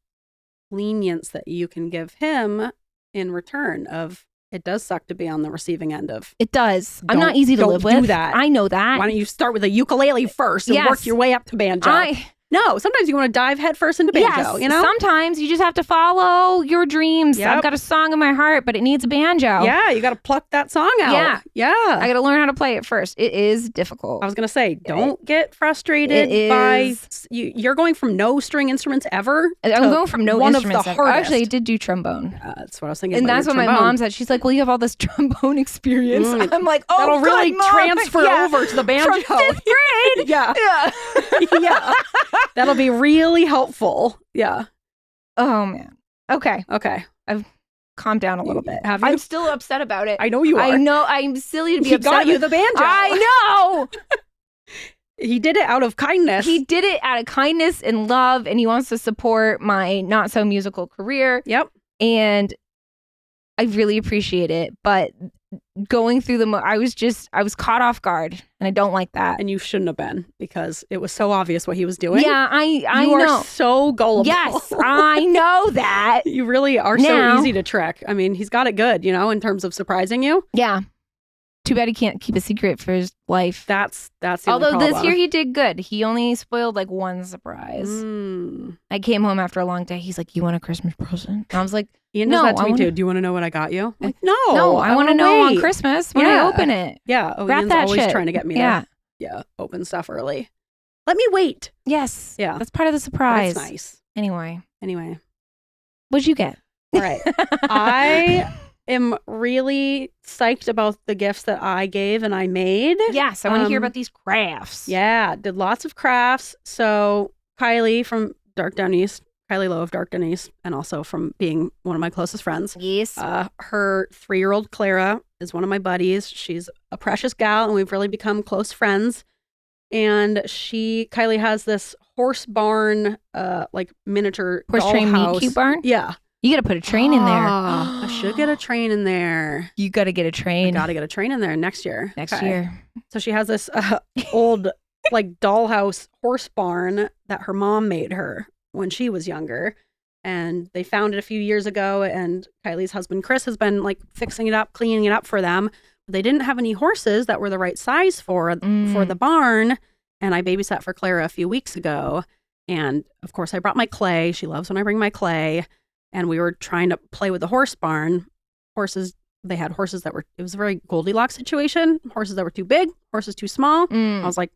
lenience that you can give him in return of, it does suck to be on the receiving end of. It does. I'm not easy to live with. Don't do that. I know that. Why don't you start with a ukulele first and work your way up to banjo? No, sometimes you want to dive head first into banjo, you know? Sometimes you just have to follow your dreams. Yep. I've got a song in my heart, but it needs a banjo. Yeah, you got to pluck that song out. Yeah. I got to learn how to play it first. It is difficult. I was going to say, don't get frustrated by... You're going from no string instruments ever. I'm going from no instruments ever. Hardest. Actually, I did do trombone. That's what I was thinking. And that's what my mom said. She's like, well, you have all this trombone experience. I'm like, oh, that'll really Mom. transfer over to the banjo. From 5th grade. Yeah. Yeah. That'll be really helpful. Yeah. Oh, man. Okay. I've calmed down a little bit. Have you? I'm still upset about it. I know you are. I know. I'm silly to be upset. He got you the banjo. I know. He did it out of kindness. He did it out of kindness and love, and he wants to support my not so musical career. Yep. And I really appreciate it. But going through I was caught off guard, and I don't like that. And you shouldn't have been, because it was so obvious what he was doing. Yeah, I know. You are so gullible. Yes, I know that. You really are so easy to trick. I mean, he's got it good, in terms of surprising you. Yeah. Too bad he can't keep a secret for his life. That's the Although only problem. This year he did good. He only spoiled like one surprise. I came home after a long day. He's like, "You want a Christmas present?" And I was like, Ian does that to me too. Do you want to know what I got you? I'm like, no, I want to know on Christmas when I open it. Yeah. Ian's always trying to get me to open stuff early. Let me wait. Yes. Yeah. That's part of the surprise. That's nice. Anyway. What'd you get? All right. I am really psyched about the gifts that I gave and I made. Yes, I want to hear about these crafts. Yeah, did lots of crafts. So Kylie from Dark Down East, Kylie Lowe of Dark Down East, and also from being one of my closest friends. Yes. Her 3-year-old Clara is one of my buddies. She's a precious gal, and we've really become close friends. And Kylie has this horse barn, like miniature horse train meet cute barn. Yeah. You got to put a train in there. I should get a train in there. You got to get a train. I got to get a train in there next year. Next year. So she has this old like dollhouse horse barn that her mom made her when she was younger. And they found it a few years ago. And Kylie's husband, Chris, has been like fixing it up, cleaning it up for them. But they didn't have any horses that were the right size for the barn. And I babysat for Clara a few weeks ago. And of course, I brought my clay. She loves when I bring my clay. And we were trying to play with the horse barn. They had horses that it was a very Goldilocks situation. Horses that were too big, horses too small. I was like,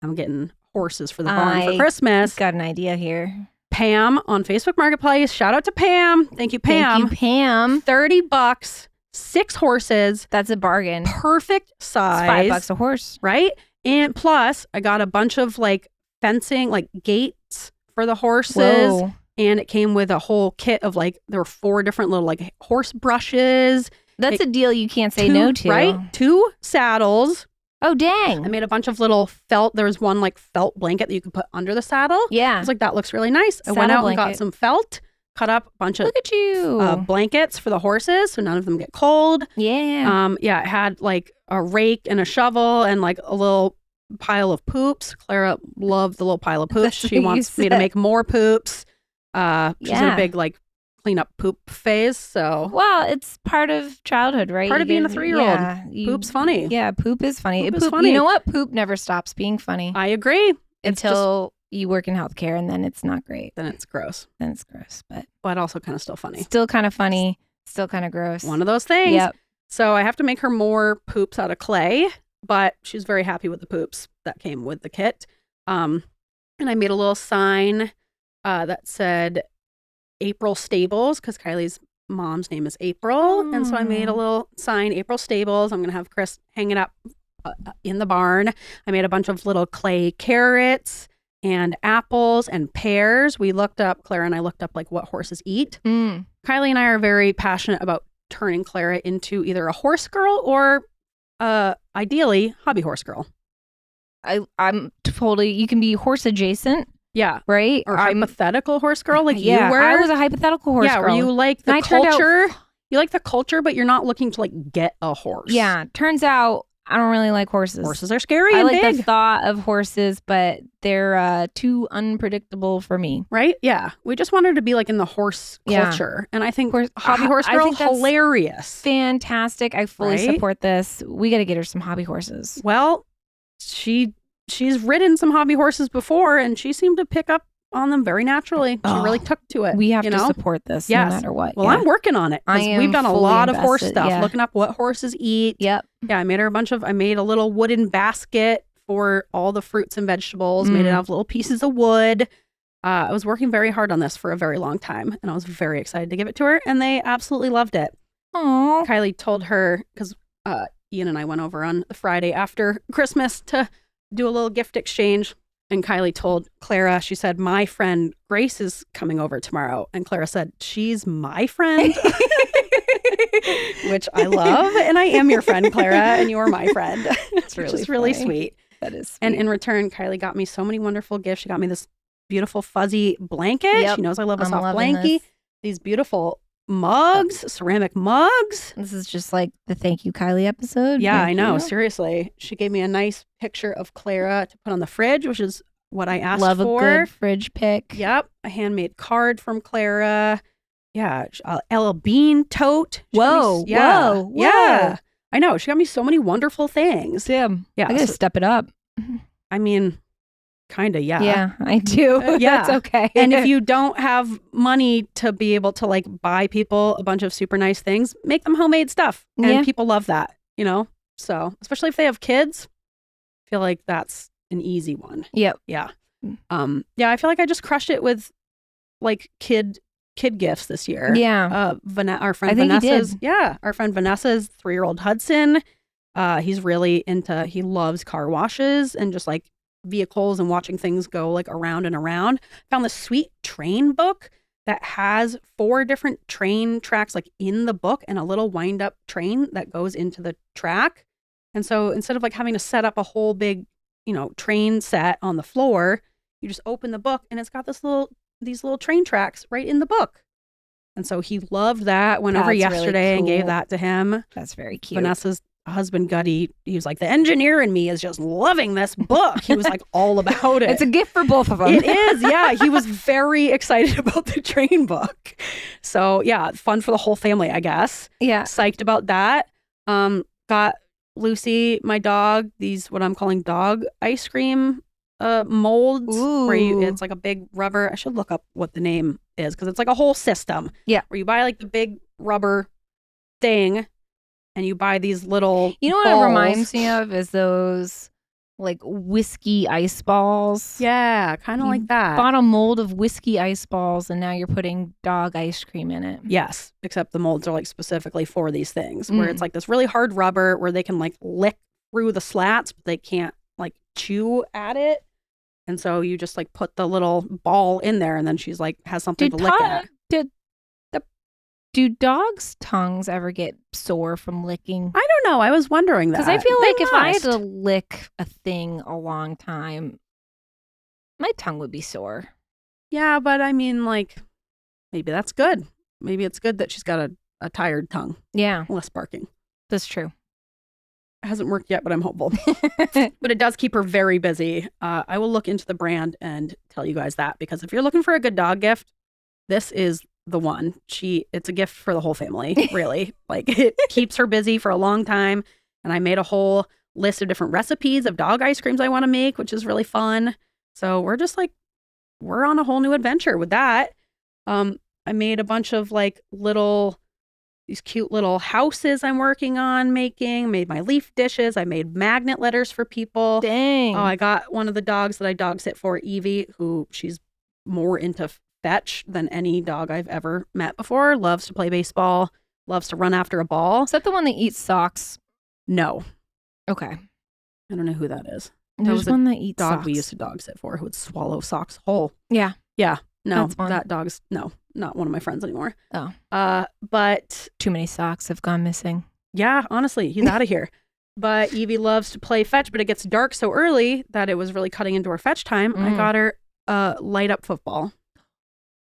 I'm getting horses for the barn for Christmas. Got an idea here. Pam on Facebook Marketplace. Shout out to Pam. Thank you, Pam. Thank you, Pam. $30, 6 horses. That's a bargain. Perfect size. It's $5 a horse. Right? And plus, I got a bunch of like fencing, like gates for the horses. Whoa. And it came with a whole kit of like, there were 4 different little like horse brushes. That's a deal you can't say no to. Right? 2 saddles. Oh, dang. I made a bunch of little felt. There was one like felt blanket that you could put under the saddle. Yeah. I was like, that looks really nice. I went out and got some felt, cut up a bunch of Look at you. Blankets for the horses so none of them get cold. Yeah. Yeah, it had like a rake and a shovel and like a little pile of poops. Clara loved the little pile of poops. She wants me to make more poops. She's in a big like clean up poop phase. So well, it's part of childhood, right? Part of being a 3-year-old. Yeah, Poop's funny. Yeah, poop is funny. Poop is funny. You know what? Poop never stops being funny. I agree. Until you work in healthcare, and then it's not great. Then it's gross. But also kind of still funny. Still kind of funny. Still kind of gross. One of those things. Yep. So I have to make her more poops out of clay, but she's very happy with the poops that came with the kit. And I made a little sign that said April Stables, because Kylie's mom's name is April. And so I made a little sign, April Stables. I'm going to have Chris hang it up in the barn. I made a bunch of little clay carrots and apples and pears. Clara and I looked up like what horses eat. Kylie and I are very passionate about turning Clara into either a horse girl or ideally hobby horse girl. I'm totally, you can be horse adjacent. Yeah. Right? Or hypothetical horse girl like you were. I was a hypothetical horse girl. Yeah, where you like the culture. You like the culture, but you're not looking to like get a horse. Yeah. Turns out I don't really like horses. Horses are scary and big. I like big. the thought of horses, but they're too unpredictable for me. Right? Yeah. We just want her to be like in the horse culture. And I think hobby horse girl, hilarious. Fantastic. I fully support this. We got to get her some hobby horses. Well, she's ridden some hobby horses before and she seemed to pick up on them very naturally. She really took to it. We have to support this no matter what. Well, I'm working on it because we've done a lot of horse stuff, looking up what horses eat. Yep. Yeah, I made a little wooden basket for all the fruits and vegetables, made it out of little pieces of wood. I was working very hard on this for a very long time and I was very excited to give it to her and they absolutely loved it. Aww. Kylie told her, because Ian and I went over on the Friday after Christmas to do a little gift exchange. And Kylie told Clara, she said, my friend Grace is coming over tomorrow. And Clara said, she's my friend, which I love. And I am your friend, Clara, and you are my friend. It's really sweet. That is sweet. And in return, Kylie got me so many wonderful gifts. She got me this beautiful fuzzy blanket. Yep. She knows I love a soft blankie. These beautiful mugs, ceramic mugs. This is just like the Thank You, Kylie episode. Yeah, I know. Seriously. She gave me a nice picture of Clara to put on the fridge, which is what I asked for. Love a good fridge pic. Yep. A handmade card from Clara. Yeah. Ella Bean tote. Whoa. Yeah. I know. She got me so many wonderful things. Damn. Yeah. I gotta step it up. I mean, kind of, yeah. Yeah, I do. Yeah. That's okay. And if you don't have money to be able to like buy people a bunch of super nice things, make them homemade stuff. And people love that, So, especially if they have kids, I feel like that's an easy one. Yep. Yeah. I feel like I just crushed it with like kid gifts this year. Yeah. Our friend Vanessa's. Yeah. Our friend Vanessa's 3-year-old Hudson. He's really he loves car washes and just like vehicles and watching things go like around and around. Found this sweet train book that has 4 different train tracks like in the book and a little wind up train that goes into the track. And so instead of like having to set up a whole big, train set on the floor, you just open the book and it's got these little train tracks right in the book. And so he loved that, went over yesterday and gave that to him. That's very cute. Vanessa's husband Gutty, he was like, the engineer in me is just loving this book. He was like all about it. It's a gift for both of them. It is, yeah. He was very excited about the train book. So yeah, fun for the whole family, I guess. Yeah. Psyched about that. Got Lucy, my dog, these what I'm calling dog ice cream molds. Ooh. Where it's like a big rubber. I should look up what the name is because it's like a whole system. Yeah. Where you buy like the big rubber thing and you buy these little what balls. It reminds me of is those like whiskey ice balls. Yeah, kind of like that. Bought a mold of whiskey ice balls and now you're putting dog ice cream in it. Yes, except the molds are like specifically for these things where it's like this really hard rubber where they can like lick through the slats, but they can't like chew at it. And so you just like put the little ball in there and then she's like has something to lick at. Do dogs' tongues ever get sore from licking? I don't know. I was wondering that. Because I feel like if I had to lick a thing a long time, my tongue would be sore. Yeah, but I mean, like, maybe that's good. Maybe it's good that she's got a tired tongue. Yeah. Less barking. That's true. It hasn't worked yet, but I'm hopeful. But it does keep her very busy. I will look into the brand and tell you guys that because if you're looking for a good dog gift, this is the one. It's a gift for the whole family, really. Like it keeps her busy for a long time. And I made a whole list of different recipes of dog ice creams I want to make, which is really fun. So we're just like, we're on a whole new adventure with that. I made a bunch of like little, these cute little houses I'm working on making, made my leaf dishes. I made magnet letters for people. Dang. Oh, I got one of the dogs that I dog sit for, Evie, who she's more into fetch than any dog I've ever met before. Loves to play baseball, loves to run after a ball. Is that the one that eats socks? No. Okay. I don't know who that is. There's one that eats Dog socks. we used to dog sit for who would swallow socks whole. Yeah. Yeah. No, That's fun. that dog's, no, not one of my friends anymore. Oh. But Too many socks have gone missing. yeah, honestly, he's out of here. But Evie loves to play fetch, but it gets dark so early that it was really cutting into her fetch time. I got her a light up football.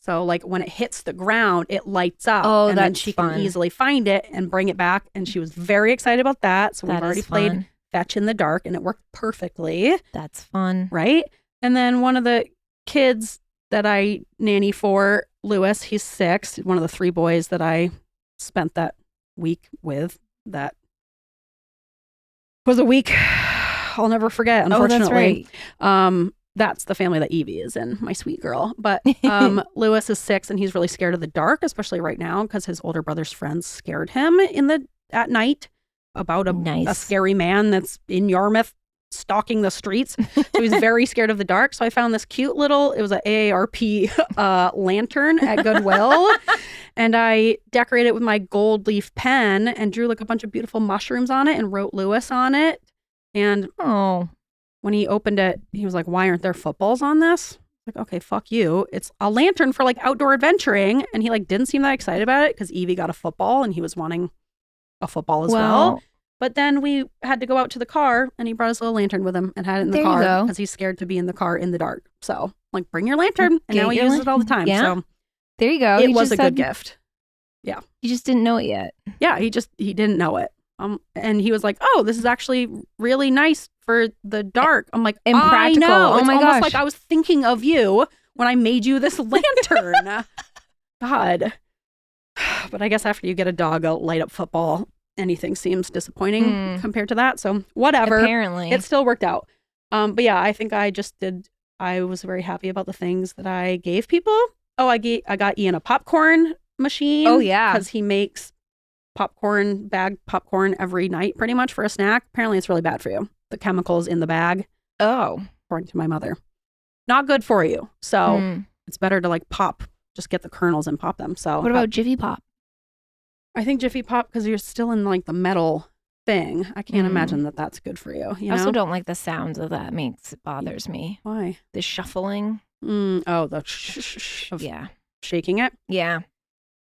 So like when it hits the ground, it lights up. Oh, and then that's she fun. can easily find it and bring it back. And she was very excited about that. So we've That already is played fun. fetch in the dark and it worked perfectly. That's fun. Right. And then one of the kids that I nanny for, Lewis, he's 6, one of the 3 boys that I spent that week with. That was a week I'll never forget, unfortunately. Oh, that's right. That's the family that Evie is in, my sweet girl. But Lewis is 6 and he's really scared of the dark, especially right now because his older brother's friends scared him at night about a scary man that's in Yarmouth stalking the streets. So he's very scared of the dark. So I found this cute little, it was an AARP lantern at Goodwill. And I decorated it with my gold leaf pen and drew like a bunch of beautiful mushrooms on it and wrote Lewis on it. And when he opened it, he was like, why aren't there footballs on this? Like, okay, fuck you. It's a lantern for like outdoor adventuring. And he like didn't seem that excited about it because Evie got a football and he was wanting a football as well. But then we had to go out to the car and he brought his little lantern with him and had it in the car because he's scared to be in the car in the dark. So like, bring your lantern. And now he uses it all the time. Yeah. So there you go. It was a good gift. Yeah. You just didn't know it yet. Yeah. He didn't know it. And he was like, oh, this is actually really nice for the dark. I'm like, impractical. I know. Oh it's my almost gosh. like I was thinking of you when I made you this lantern. God. But I guess after you get a dog, a light up football, anything seems disappointing compared to that. So whatever. Apparently. It still worked out. But yeah, I think I was very happy about the things that I gave people. Oh, I got Ian a popcorn machine. Oh, yeah. Because he makes bagged popcorn every night pretty much for a snack. Apparently it's really bad for you. The chemicals in the bag. Oh. According to my mother. Not good for you. So it's better to like just get the kernels and pop them. So what about Jiffy Pop? I think Jiffy Pop, because you're still in like the metal thing. I can't imagine that that's good for you. I also don't like the sounds of that. It bothers me. Why? The shuffling. Oh, the of shaking it. Yeah.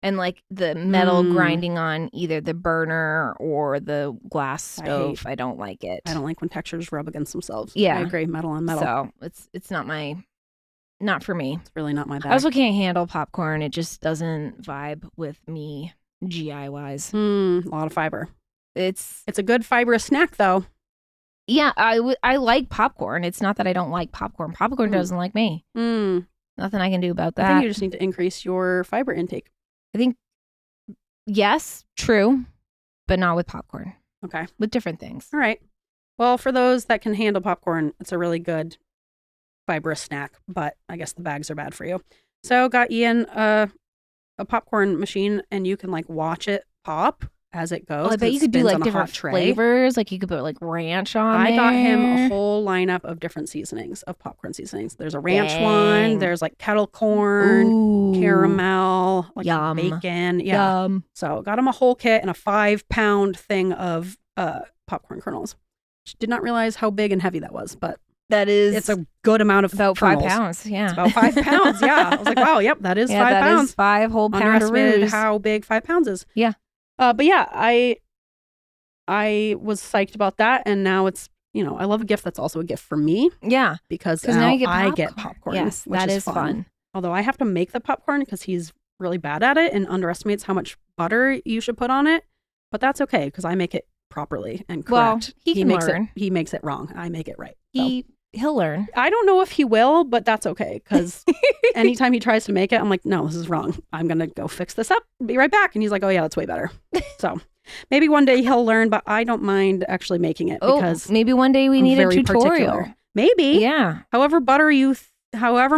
And like the metal grinding on either the burner or the glass stove. I don't like it. I don't like when textures rub against themselves. Yeah. I agree. Metal on metal. So it's not for me. It's really not my bag. I also can't handle popcorn. It just doesn't vibe with me GI wise. A lot of fiber. It's a good fibrous snack though. Yeah, I like popcorn. It's not that I don't like popcorn. Popcorn doesn't like me. Nothing I can do about that. I think you just need to increase your fiber intake. I think, yes, true, but not with popcorn. Okay. With different things. All right. Well, for those that can handle popcorn, it's a really good fibrous snack, but I guess the bags are bad for you. So got Ian a popcorn machine and you can like watch it pop as it goes. I bet you could do like different flavors. Like you could put like ranch on I there. got him a whole lineup of different seasonings, of popcorn seasonings. There's a ranch one. There's like kettle corn, caramel, like Yum. bacon. Yeah. Yum. So got him a whole kit and a 5-pound thing of popcorn kernels. Did not realize how big and heavy that was, but it's a good amount of about kernels. 5 pounds. Yeah. It's about 5 pounds. Yeah. I was like, wow, yep, that is 5 that pounds. is 5 whole Underestimated poundaroos. how big 5 pounds is. Yeah. But yeah, I was psyched about that, and now it's, I love a gift that's also a gift for me. Yeah. Because now you get I get popcorn. Yes, which that is fun. Although I have to make the popcorn because he's really bad at it and underestimates how much butter you should put on it. But that's okay because I make it properly and correct. Well, he can makes learn. He makes it wrong. I make it right. So. He'll learn. I don't know if he will, but that's okay because anytime he tries to make it, I'm like, no, this is wrong. I'm going to go fix this up. Be right back. And he's like, oh yeah, that's way better. So maybe one day he'll learn, but I don't mind actually making it because maybe one day we need a tutorial. Particular. Maybe. Yeah. However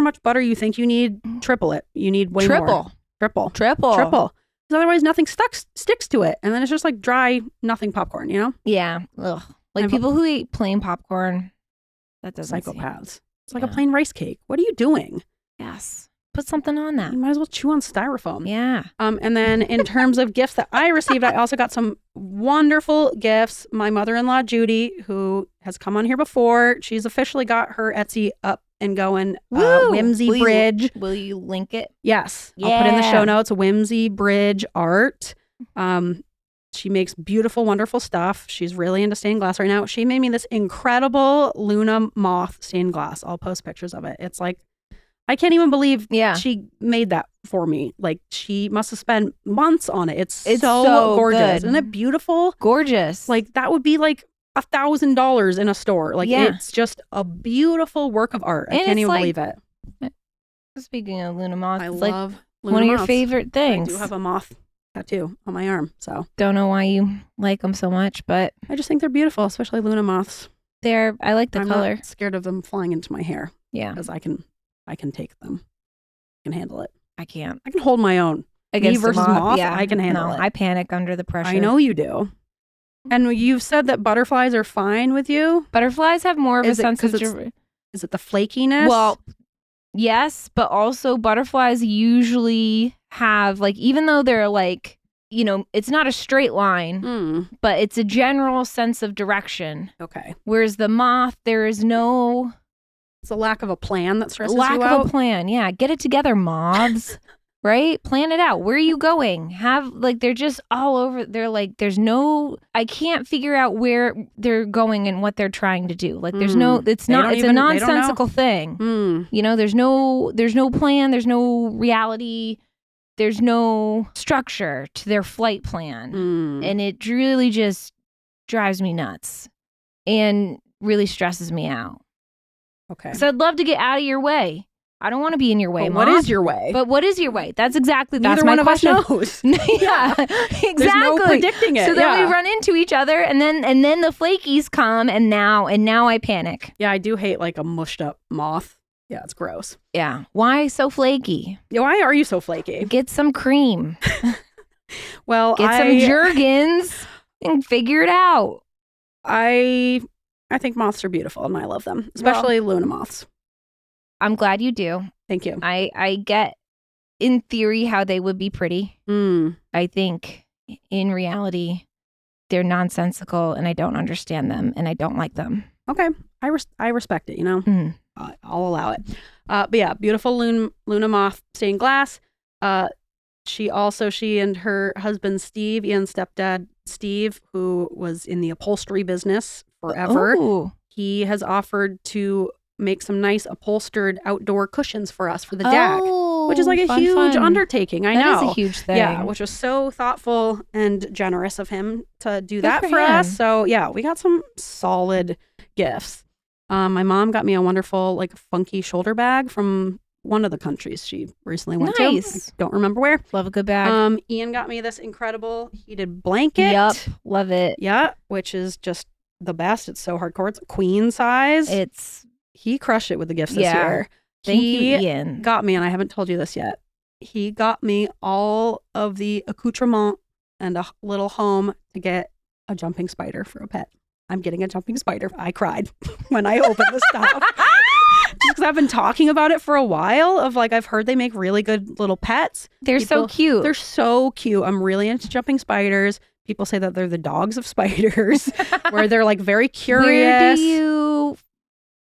much butter you think you need, triple it. You need way more. Triple. Because because otherwise nothing sticks to it, and then it's just like dry nothing popcorn. You know? Yeah. Ugh. Like people who eat plain popcorn, that doesn't psychopaths. It's like a plain rice cake. What are you doing? Yes. Put something on that. You might as well chew on styrofoam. Yeah. And then in terms of gifts that I received, I also got some wonderful gifts. My mother-in-law, Judy, who has come on here before, she's officially got her Etsy up and going. Whimsy Bridge. Will you link it? Yes. Yeah. I'll put in the show notes, Whimsy Bridge art. She makes beautiful, wonderful stuff. She's really into stained glass right now. She made me this incredible Luna moth stained glass. I'll post pictures of it. It's like, I can't even believe she made that for me. Like, she must have spent months on it. It's so gorgeous. Good. Isn't it beautiful? Gorgeous. Like, that would be like $1,000 in a store. Like, it's just a beautiful work of art. I can't even believe it. Speaking of Luna moths, I love Luna one of moths. your favorite things. I do have a moth tattoo on my arm, so. Don't know why you like them so much, but. I just think they're beautiful, especially Luna moths. I like the color. I'm not scared of them flying into my hair. Yeah. Because I can take them. I can handle it. I can't. I can hold my own. Against me versus moth, yeah. I can handle it. I panic under the pressure. I know you do. And you've said that butterflies are fine with you? Butterflies have more of a sense of... Is it the flakiness? Well, yes, but also butterflies usually have, like, even though they're like, you know, it's not a straight line, but it's a general sense of direction. Okay. Whereas the moth, there is no... It's a lack of a plan that stresses you out. Lack of a plan, yeah. Get it together, moths. Right? Plan it out. Where are you going? They're just all over. They're like, I can't figure out where they're going and what they're trying to do. Like, it's a nonsensical thing. You know, there's no plan. There's no reality. There's no structure to their flight plan. And it really just drives me nuts and really stresses me out. Okay. So I'd love to get out of your way. I don't want to be in your way, What is your way? But what is your way? That's my Neither one question. of us knows. Yeah, exactly. There's no predicting it. So then we run into each other, and then the flakies come, and now I panic. Yeah, I do hate like a mushed up moth. Yeah, it's gross. Yeah. Why so flaky? Yeah, why are you so flaky? Get some cream. Well, get some Jergens and figure it out. I think moths are beautiful, and I love them, especially Luna moths. I'm glad you do. Thank you. I get, in theory, how they would be pretty. I think, in reality, they're nonsensical, and I don't understand them, and I don't like them. Okay. I respect it, you know? I'll allow it. But yeah, beautiful Luna moth stained glass. She and her husband, Steve, Ian's stepdad, Steve, who was in the upholstery business forever. Ooh. He has offered to make some nice upholstered outdoor cushions for us for the deck, which is like a huge undertaking. I know. That is a huge thing. Yeah, which was so thoughtful and generous of him to do that for us. So yeah, we got some solid gifts. My mom got me a wonderful, like, funky shoulder bag from one of the countries she recently went to. I don't remember where. Love a good bag. Ian got me this incredible heated blanket. Yep, love it. Yeah, which is just the best. It's so hardcore. It's queen size. He crushed it with the gifts this year. Thank you, Ian. Got me, and I haven't told you this yet, he got me all of the accoutrement and a little home to get a jumping spider for a pet. I'm getting a jumping spider. I cried when I opened the stuff. Just because I've been talking about it for a while of, like, I've heard they make really good little pets. They're so cute. They're so cute. I'm really into jumping spiders. People say that they're the dogs of spiders, where they're, like, very curious. Where do you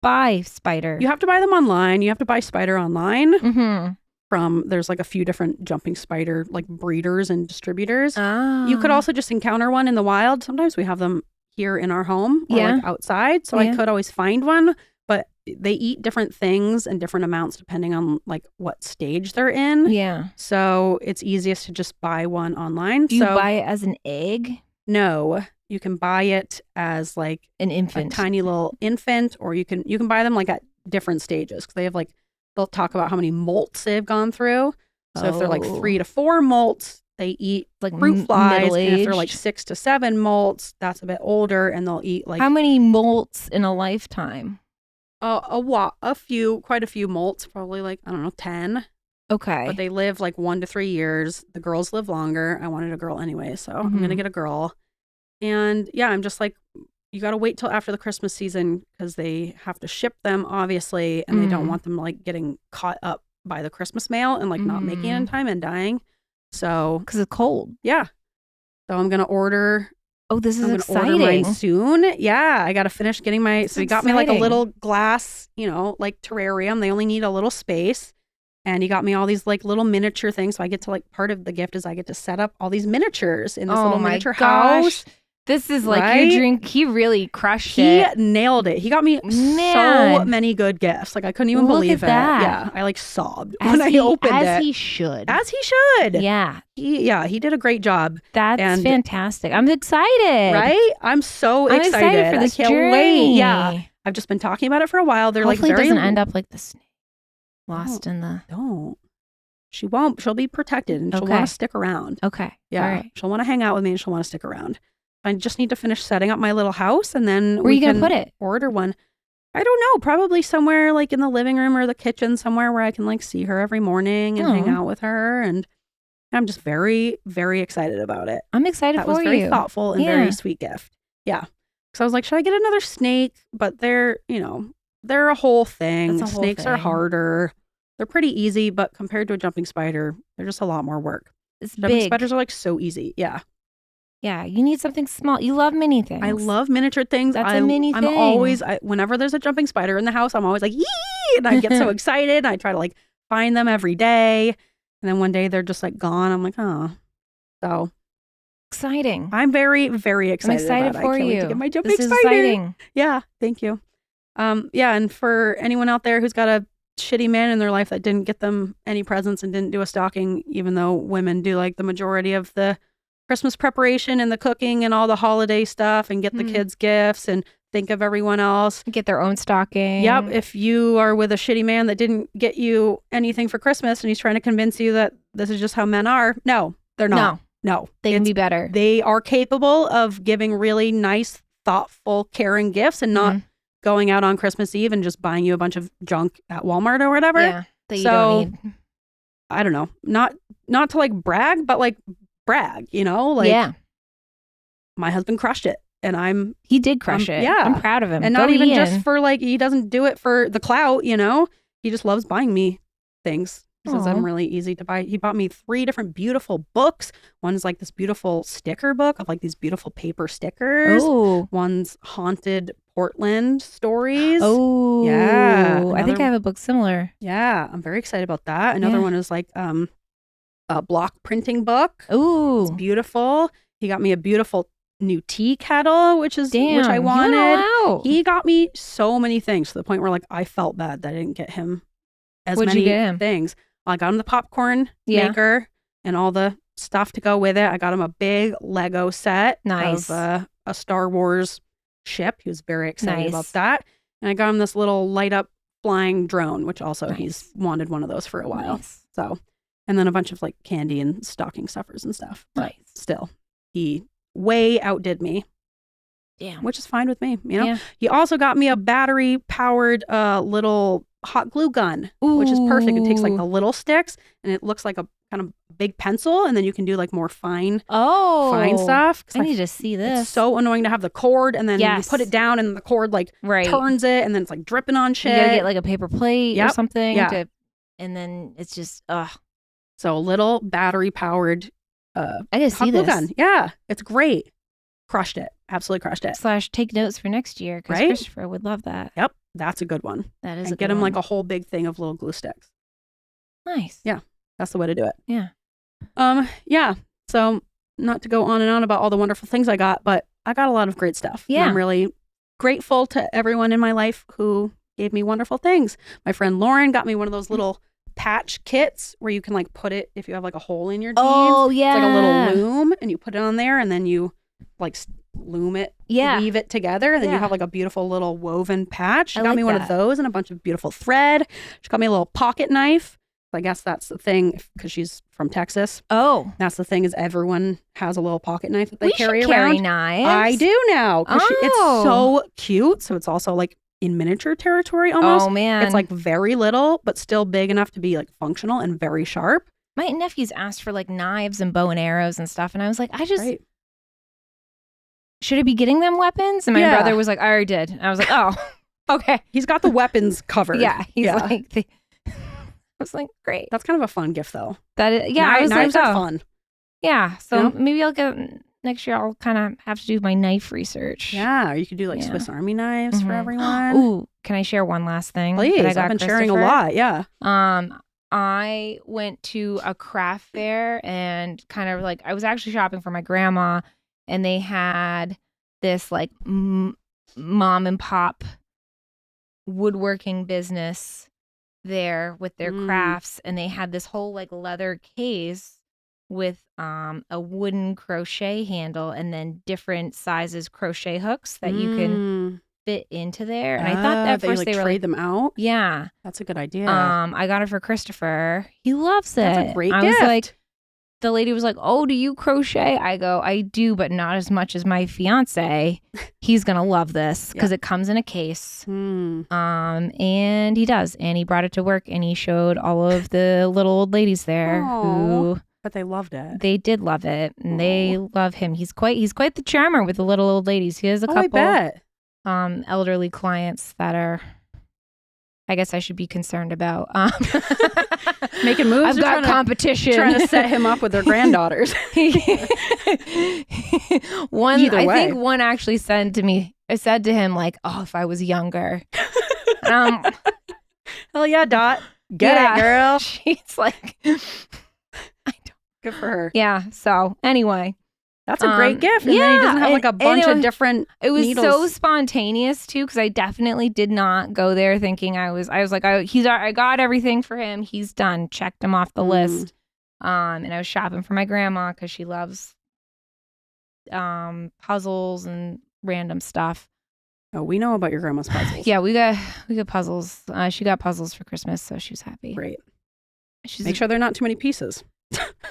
buy spider? You have to buy them online. You have to buy spider online. There's like a few different jumping spider, like, breeders and distributors. You could also just encounter one in the wild. Sometimes we have them here in our home or like outside. So I could always find one, but they eat different things and different amounts depending on, like, what stage they're in. Yeah. So it's easiest to just buy one online. Do you buy it as an egg? No. You can buy it as, like, an infant, a tiny little infant, or you can buy them, like, at different stages, because they have, like, they'll talk about how many molts they've gone through. So if they're like 3 to 4 molts, they eat like fruit flies. And if they're like 6 to 7 molts, that's a bit older, and they'll eat like... How many molts in a lifetime? Quite a few molts, probably like, I don't know, 10. Okay. But they live like 1 to 3 years. The girls live longer. I wanted a girl anyway, so I'm going to get a girl. And yeah, I'm just like, you got to wait till after the Christmas season because they have to ship them, obviously, and they don't want them like getting caught up by the Christmas mail and like not making it in time and dying. So, because it's cold. Yeah. So I'm going to order. Oh, this is I'm exciting. Order mine soon. Yeah, I got to finish getting my. So he got me like a little glass, like terrarium. They only need a little space. And he got me all these like little miniature things. So I get to like, part of the gift is I get to set up all these miniatures in this little miniature house. This is like your dream. He really crushed it. He nailed it. He got me so many good gifts. Like I couldn't even believe it. Yeah, I like sobbed when I opened it. As he should. As he should. Yeah. He did a great job. That's fantastic. I'm excited. Right? I'm so excited. I'm excited for this I can't wait. Yeah. I've just been talking about it for a while. They're Hopefully like very... it doesn't end up like the snake. Lost in the... Don't. She won't. She'll be protected and she'll want to stick around. Okay. Yeah. All right. She'll want to hang out with me and she'll want to stick around. I just need to finish setting up my little house and then where are you going to put it? Order one. I don't know. Probably somewhere like in the living room or the kitchen, somewhere where I can like see her every morning and hang out with her. And I'm just very, very excited about it. I'm excited for you. That was very thoughtful and very sweet gift. Yeah. Because I was like, should I get another snake? But they're a whole thing. Snakes are harder. They're pretty easy, but compared to a jumping spider, they're just a lot more work. Jumping spiders are like so easy. Yeah. Yeah, you need something small. You love mini things. I love miniature things. That's a mini thing. I'm always, whenever there's a jumping spider in the house, I'm always like, yee! And I get so excited. And I try to like find them every day. And then one day they're just like gone. I'm like, oh. So. Exciting. I'm very, very excited. I'm excited about it. for I can't you. wait to get my jumping this is spider. Exciting. Yeah, thank you. Yeah, and for anyone out there who's got a shitty man in their life that didn't get them any presents and didn't do a stocking, even though women do like the majority of the Christmas preparation and the cooking and all the holiday stuff and get the kids gifts and think of everyone else. Get their own stocking. Yep. If you are with a shitty man that didn't get you anything for Christmas and he's trying to convince you that this is just how men are, no, they're not. No. They can be better. They are capable of giving really nice, thoughtful, caring gifts and not going out on Christmas Eve and just buying you a bunch of junk at Walmart or whatever. Yeah, that you don't need. I don't know. Not to like brag, but like brag, like my husband crushed it and he did crush it. Yeah. I'm proud of him. And not even just for like, he doesn't do it for the clout, he just loves buying me things. He says I'm really easy to buy. He bought me 3 different beautiful books. One's like this beautiful sticker book of like these beautiful paper stickers. Oh. One's haunted Portland stories. Oh. Yeah. I think I have a book similar. Yeah. I'm very excited about that. Another one is like a block printing book. Ooh. It's beautiful. He got me a beautiful new tea kettle, which I wanted. He got me so many things to the point where like I felt bad that I didn't get him as What'd many you get him? things. I got him the popcorn maker and all the stuff to go with it. I got him a big Lego set of a Star Wars ship. He was very excited about that. And I got him this little light up flying drone, which also he's wanted one of those for a while. So, and then a bunch of like candy and stocking stuffers and stuff. But still, he way outdid me. Damn. Which is fine with me, Yeah. He also got me a battery powered little hot glue gun, which is perfect. It takes like the little sticks and it looks like a kind of big pencil, and then you can do like more fine stuff. I need to see this. It's so annoying to have the cord and then you put it down and the cord like turns it and then it's like dripping on shit. You gotta get like a paper plate or something and then it's just So a little battery powered I gotta see this gun. Yeah, it's great. Crushed it. Absolutely crushed it. / take notes for next year because Christopher would love that. Yep, that's a good one. That is and get him like a whole big thing of little glue sticks. Nice. Yeah, that's the way to do it. Yeah. Yeah. So not to go on and on about all the wonderful things I got, but I got a lot of great stuff. Yeah. And I'm really grateful to everyone in my life who gave me wonderful things. My friend Lauren got me one of those little patch kits where you can like put it if you have like a hole in your jeans. Oh yeah. It's like a little loom and you put it on there and then you like loom it, weave it together, and then you have like a beautiful little woven patch. She got me one of those and a bunch of beautiful thread. She got me a little pocket knife. I guess that's the thing because she's from Texas. Oh, that's the thing is everyone has a little pocket knife that they carry should around. Carry knives. I do now because it's so cute. So it's also like in miniature territory almost. Oh, man. It's like very little, but still big enough to be like functional and very sharp. My nephews asked for like knives and bow and arrows and stuff. And I was like, should I be getting them weapons? And my brother was like, I already did. And I was like, oh, okay. He's got the weapons covered. Yeah. He's like, I was like, great. That's kind of a fun gift though. That is, yeah. I was knives like, are fun. Yeah. So maybe I'll get, next year I'll kind of have to do my knife research. Yeah. Or you could do like Swiss Army knives for everyone. Ooh, can I share one last thing? Please. That I got I've been sharing a lot. Yeah. I went to a craft fair and kind of like, I was actually shopping for my grandma and they had this like mom and pop woodworking business there with their crafts. And they had this whole like leather case with a wooden crochet handle and then different sizes crochet hooks that you can fit into there. And I thought at first they were trade them out. Yeah. That's a good idea. I got it for Christopher. He loves it. That's a great gift. I was like, the lady was like, "Oh, do you crochet?" I go, "I do, but not as much as my fiance. He's gonna love this because it comes in a case." And he does, and he brought it to work, and he showed all of the little old ladies there who. But they loved it. They did love it, and they love him. He's quite the charmer with the little old ladies. He has a couple. I bet. Elderly clients that are, I guess I should be concerned about. Making moves. I've got competition. Trying to set him up with their granddaughters. One, I think one actually said to me, I said to him like, "Oh, if I was younger." Hell yeah, Dot. Get it, girl. She's like, I don't. Good for her. Yeah. So anyway. That's a great gift. And then he doesn't have like a bunch of different needles. So spontaneous too, because I definitely did not go there thinking I was like, I got everything for him. He's done. Checked him off the list. And I was shopping for my grandma because she loves puzzles and random stuff. Oh, we know about your grandma's puzzles. Yeah, we got puzzles. She got puzzles for Christmas, so she was happy. Great. Make sure they're not too many pieces.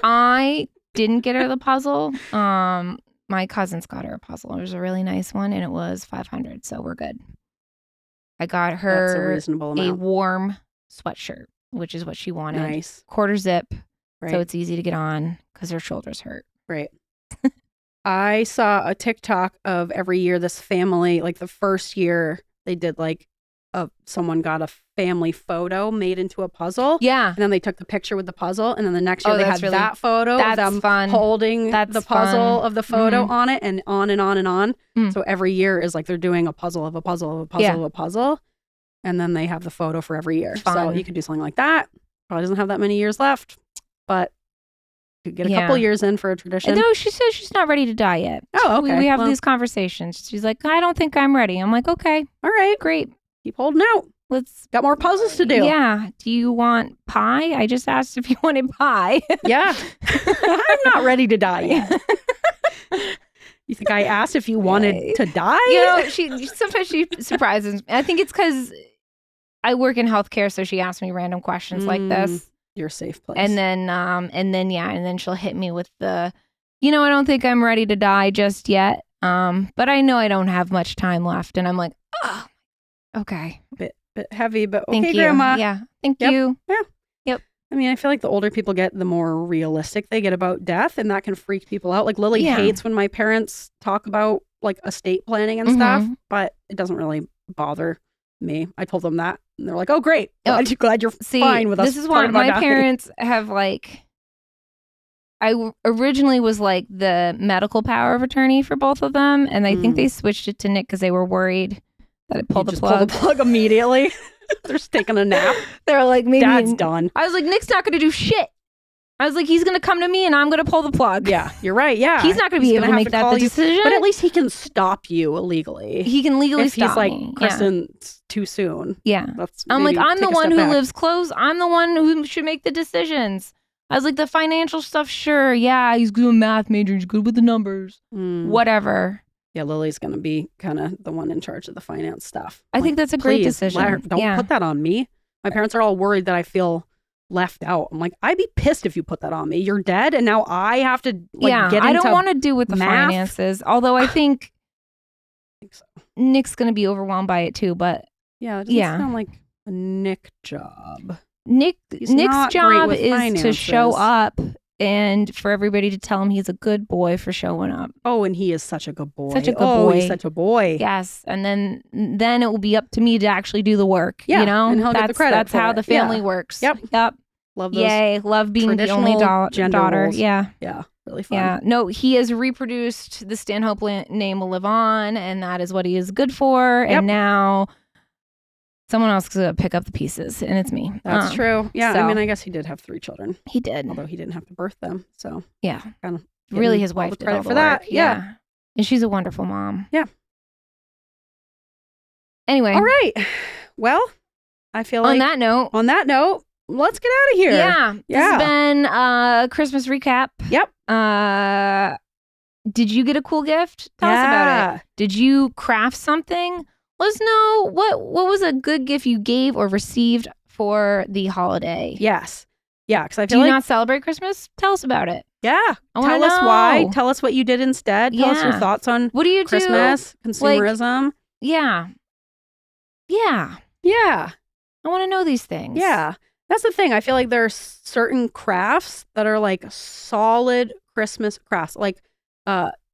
I didn't get her the puzzle. My cousins got her a puzzle. It was a really nice one, and it was $500, so we're good. I got her That's a reasonable amount. a warm sweatshirt, which is what she wanted. Nice. Quarter zip, so it's easy to get on because her shoulders hurt. Right. I saw a TikTok of every year this family, like the first year they did like someone got a family photo made into a puzzle. Yeah. And then they took the picture with the puzzle. And then the next year they had that photo of them holding the puzzle of the photo on it and on and on and on. So every year is like they're doing a puzzle of a puzzle of a puzzle of a puzzle. And then they have the photo for every year. So you could do something like that. Probably doesn't have that many years left, but you could get a couple years in for a tradition. No, she says she's not ready to die yet. Oh, okay. We have these conversations. She's like, I don't think I'm ready. I'm like, okay. All right. Great. Keep holding out. Let's got more puzzles to do. Yeah. Do you want pie? I just asked if you wanted pie. Yeah. I'm not ready to die yet. You think I asked if you wanted to die? You know, sometimes she surprises me. I think it's because I work in healthcare, so she asks me random questions like this. You're a safe place. And then she'll hit me with the, I don't think I'm ready to die just yet. But I know I don't have much time left, and I'm like, oh, okay. Bit heavy, but okay, Thank you. Grandma. Yeah. Thank you. Yeah. Yep. I mean, I feel like the older people get, the more realistic they get about death, and that can freak people out. Like Lily hates when my parents talk about like estate planning and stuff, but it doesn't really bother me. I told them that, and they're like, "Oh, great! Glad you're fine with us." This is why my parents have like. I originally was like the medical power of attorney for both of them, and I think they switched it to Nick because they were worried that it pulled the plug. Pull the plug immediately. They're just taking a nap. They're like, maybe Dad's done. I was like, Nick's not going to do shit. I was like, he's going to come to me and I'm going to pull the plug. Yeah, you're right. Yeah. He's not going to be able to make that decision. But at least he can stop you illegally. He can legally stop me. If he's like, Kristin, it's too soon. Yeah. I'm like, I'm the one who lives close. I'm the one who should make the decisions. I was like, the financial stuff, sure. Yeah, he's good math major. He's good with the numbers. Whatever. Yeah, Lily's going to be kind of the one in charge of the finance stuff. I think that's a great decision. Don't put that on me. My parents are all worried that I feel left out. I'm like, I'd be pissed if you put that on me. You're dead, and now I have to get into I don't want to do with the finances. Although I think so. Nick's going to be overwhelmed by it too. But Yeah, it doesn't sound like a Nick job. He's Nick's not great job with is to show finances. up and for everybody to tell him he's a good boy for showing up. Oh, and he is such a good boy. Such a good boy. He's such a boy. Yes, and then it will be up to me to actually do the work. Yeah, you know, and he'll get the credit That's for how it. the family Yeah. works. Yep. Love those. Yay! Love being the only traditional gender daughter. roles. Yeah. Yeah, really fun. Yeah. No, he has reproduced. The Stanhope name will live on, and that is what he is good for. Yep. And now someone else is going to pick up the pieces, and it's me. That's true. Yeah, so- I mean, I guess he did have 3 children, He did. although he didn't have to birth them. So Yeah. kind of Really, his all wife the did credit all the for that. work. Yeah. And she's a wonderful mom. Yeah. Anyway. All right. Well, I feel like On that note, let's get out of here. yeah. This has been a Christmas recap. Yep. Did you get a cool gift? Tell us about it. Did you craft something? Let us know what was a good gift you gave or received for the holiday. Yes. Yeah, because I Do feel you like not celebrate Christmas? Tell us about it. yeah. I wanna Tell us why. know. Tell us what you did instead. Tell us your Yeah. thoughts on What do you Christmas, consumerism. do? Yeah. Yeah. Yeah. I want to know these things. Yeah. That's the thing. I feel like there are certain crafts that are like solid Christmas crafts. Like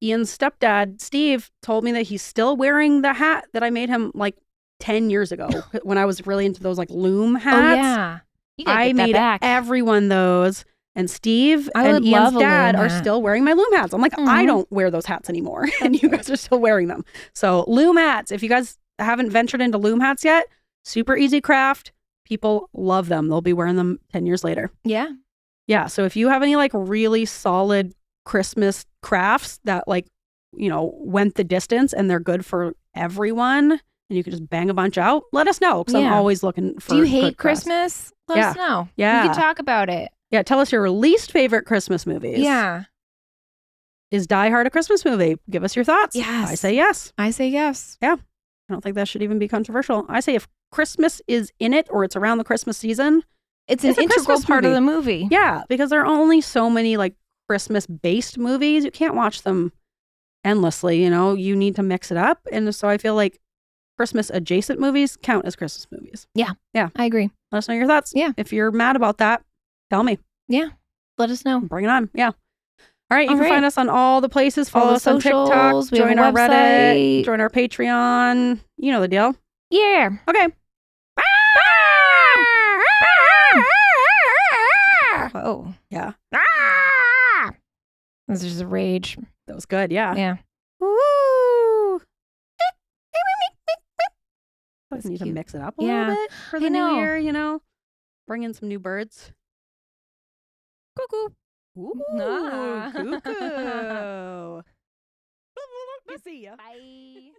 Ian's stepdad, Steve, told me that he's still wearing the hat that I made him like 10 years ago when I was really into those like loom hats. Oh, yeah. You gotta I get that made back. everyone those. And Steve I and would Ian's love a dad loom are hat. still wearing my loom hats. I'm like, I Mhm. don't wear those hats anymore. And you guys are still wearing them. So loom hats, if you guys haven't ventured into loom hats yet, super easy craft. People love them. They'll be wearing them 10 years later. Yeah. Yeah. So if you have any like really solid Christmas crafts that like, went the distance and they're good for everyone and you can just bang a bunch out, let us know. Because I'm Yeah. always looking for Do you good hate crafts. Christmas? Let Yeah. us know. Yeah. We can talk about it. Yeah. Tell us your least favorite Christmas movies. Yeah. Is Die Hard a Christmas movie? Give us your thoughts. Yes. I say yes. I say yes. I don't think that should even be controversial. I say if Christmas is in it or it's around the Christmas season, It's an It's a integral Christmas part of movie. the movie. yeah, because there are only so many like Christmas based movies. You can't watch them endlessly, you need to mix it up. And so I feel like Christmas adjacent movies count as Christmas movies. I agree. Let us know your thoughts. Yeah. If you're mad about that, tell me. Let us know. Bring it on. Yeah. All right. You All can right. find us on all the places. All Follow the us on TikTok. socials. We have Join a our Reddit. website. Join our Patreon. You know the deal. Yeah. Okay. Oh. Yeah. This is a rage. That was good. Yeah. Yeah. Woo. That's Need to cute. mix it up a Yeah. little bit for the I new know. year, Bring in some new birds. Cuckoo. Ooh, Ah. cuckoo. See ya. Bye.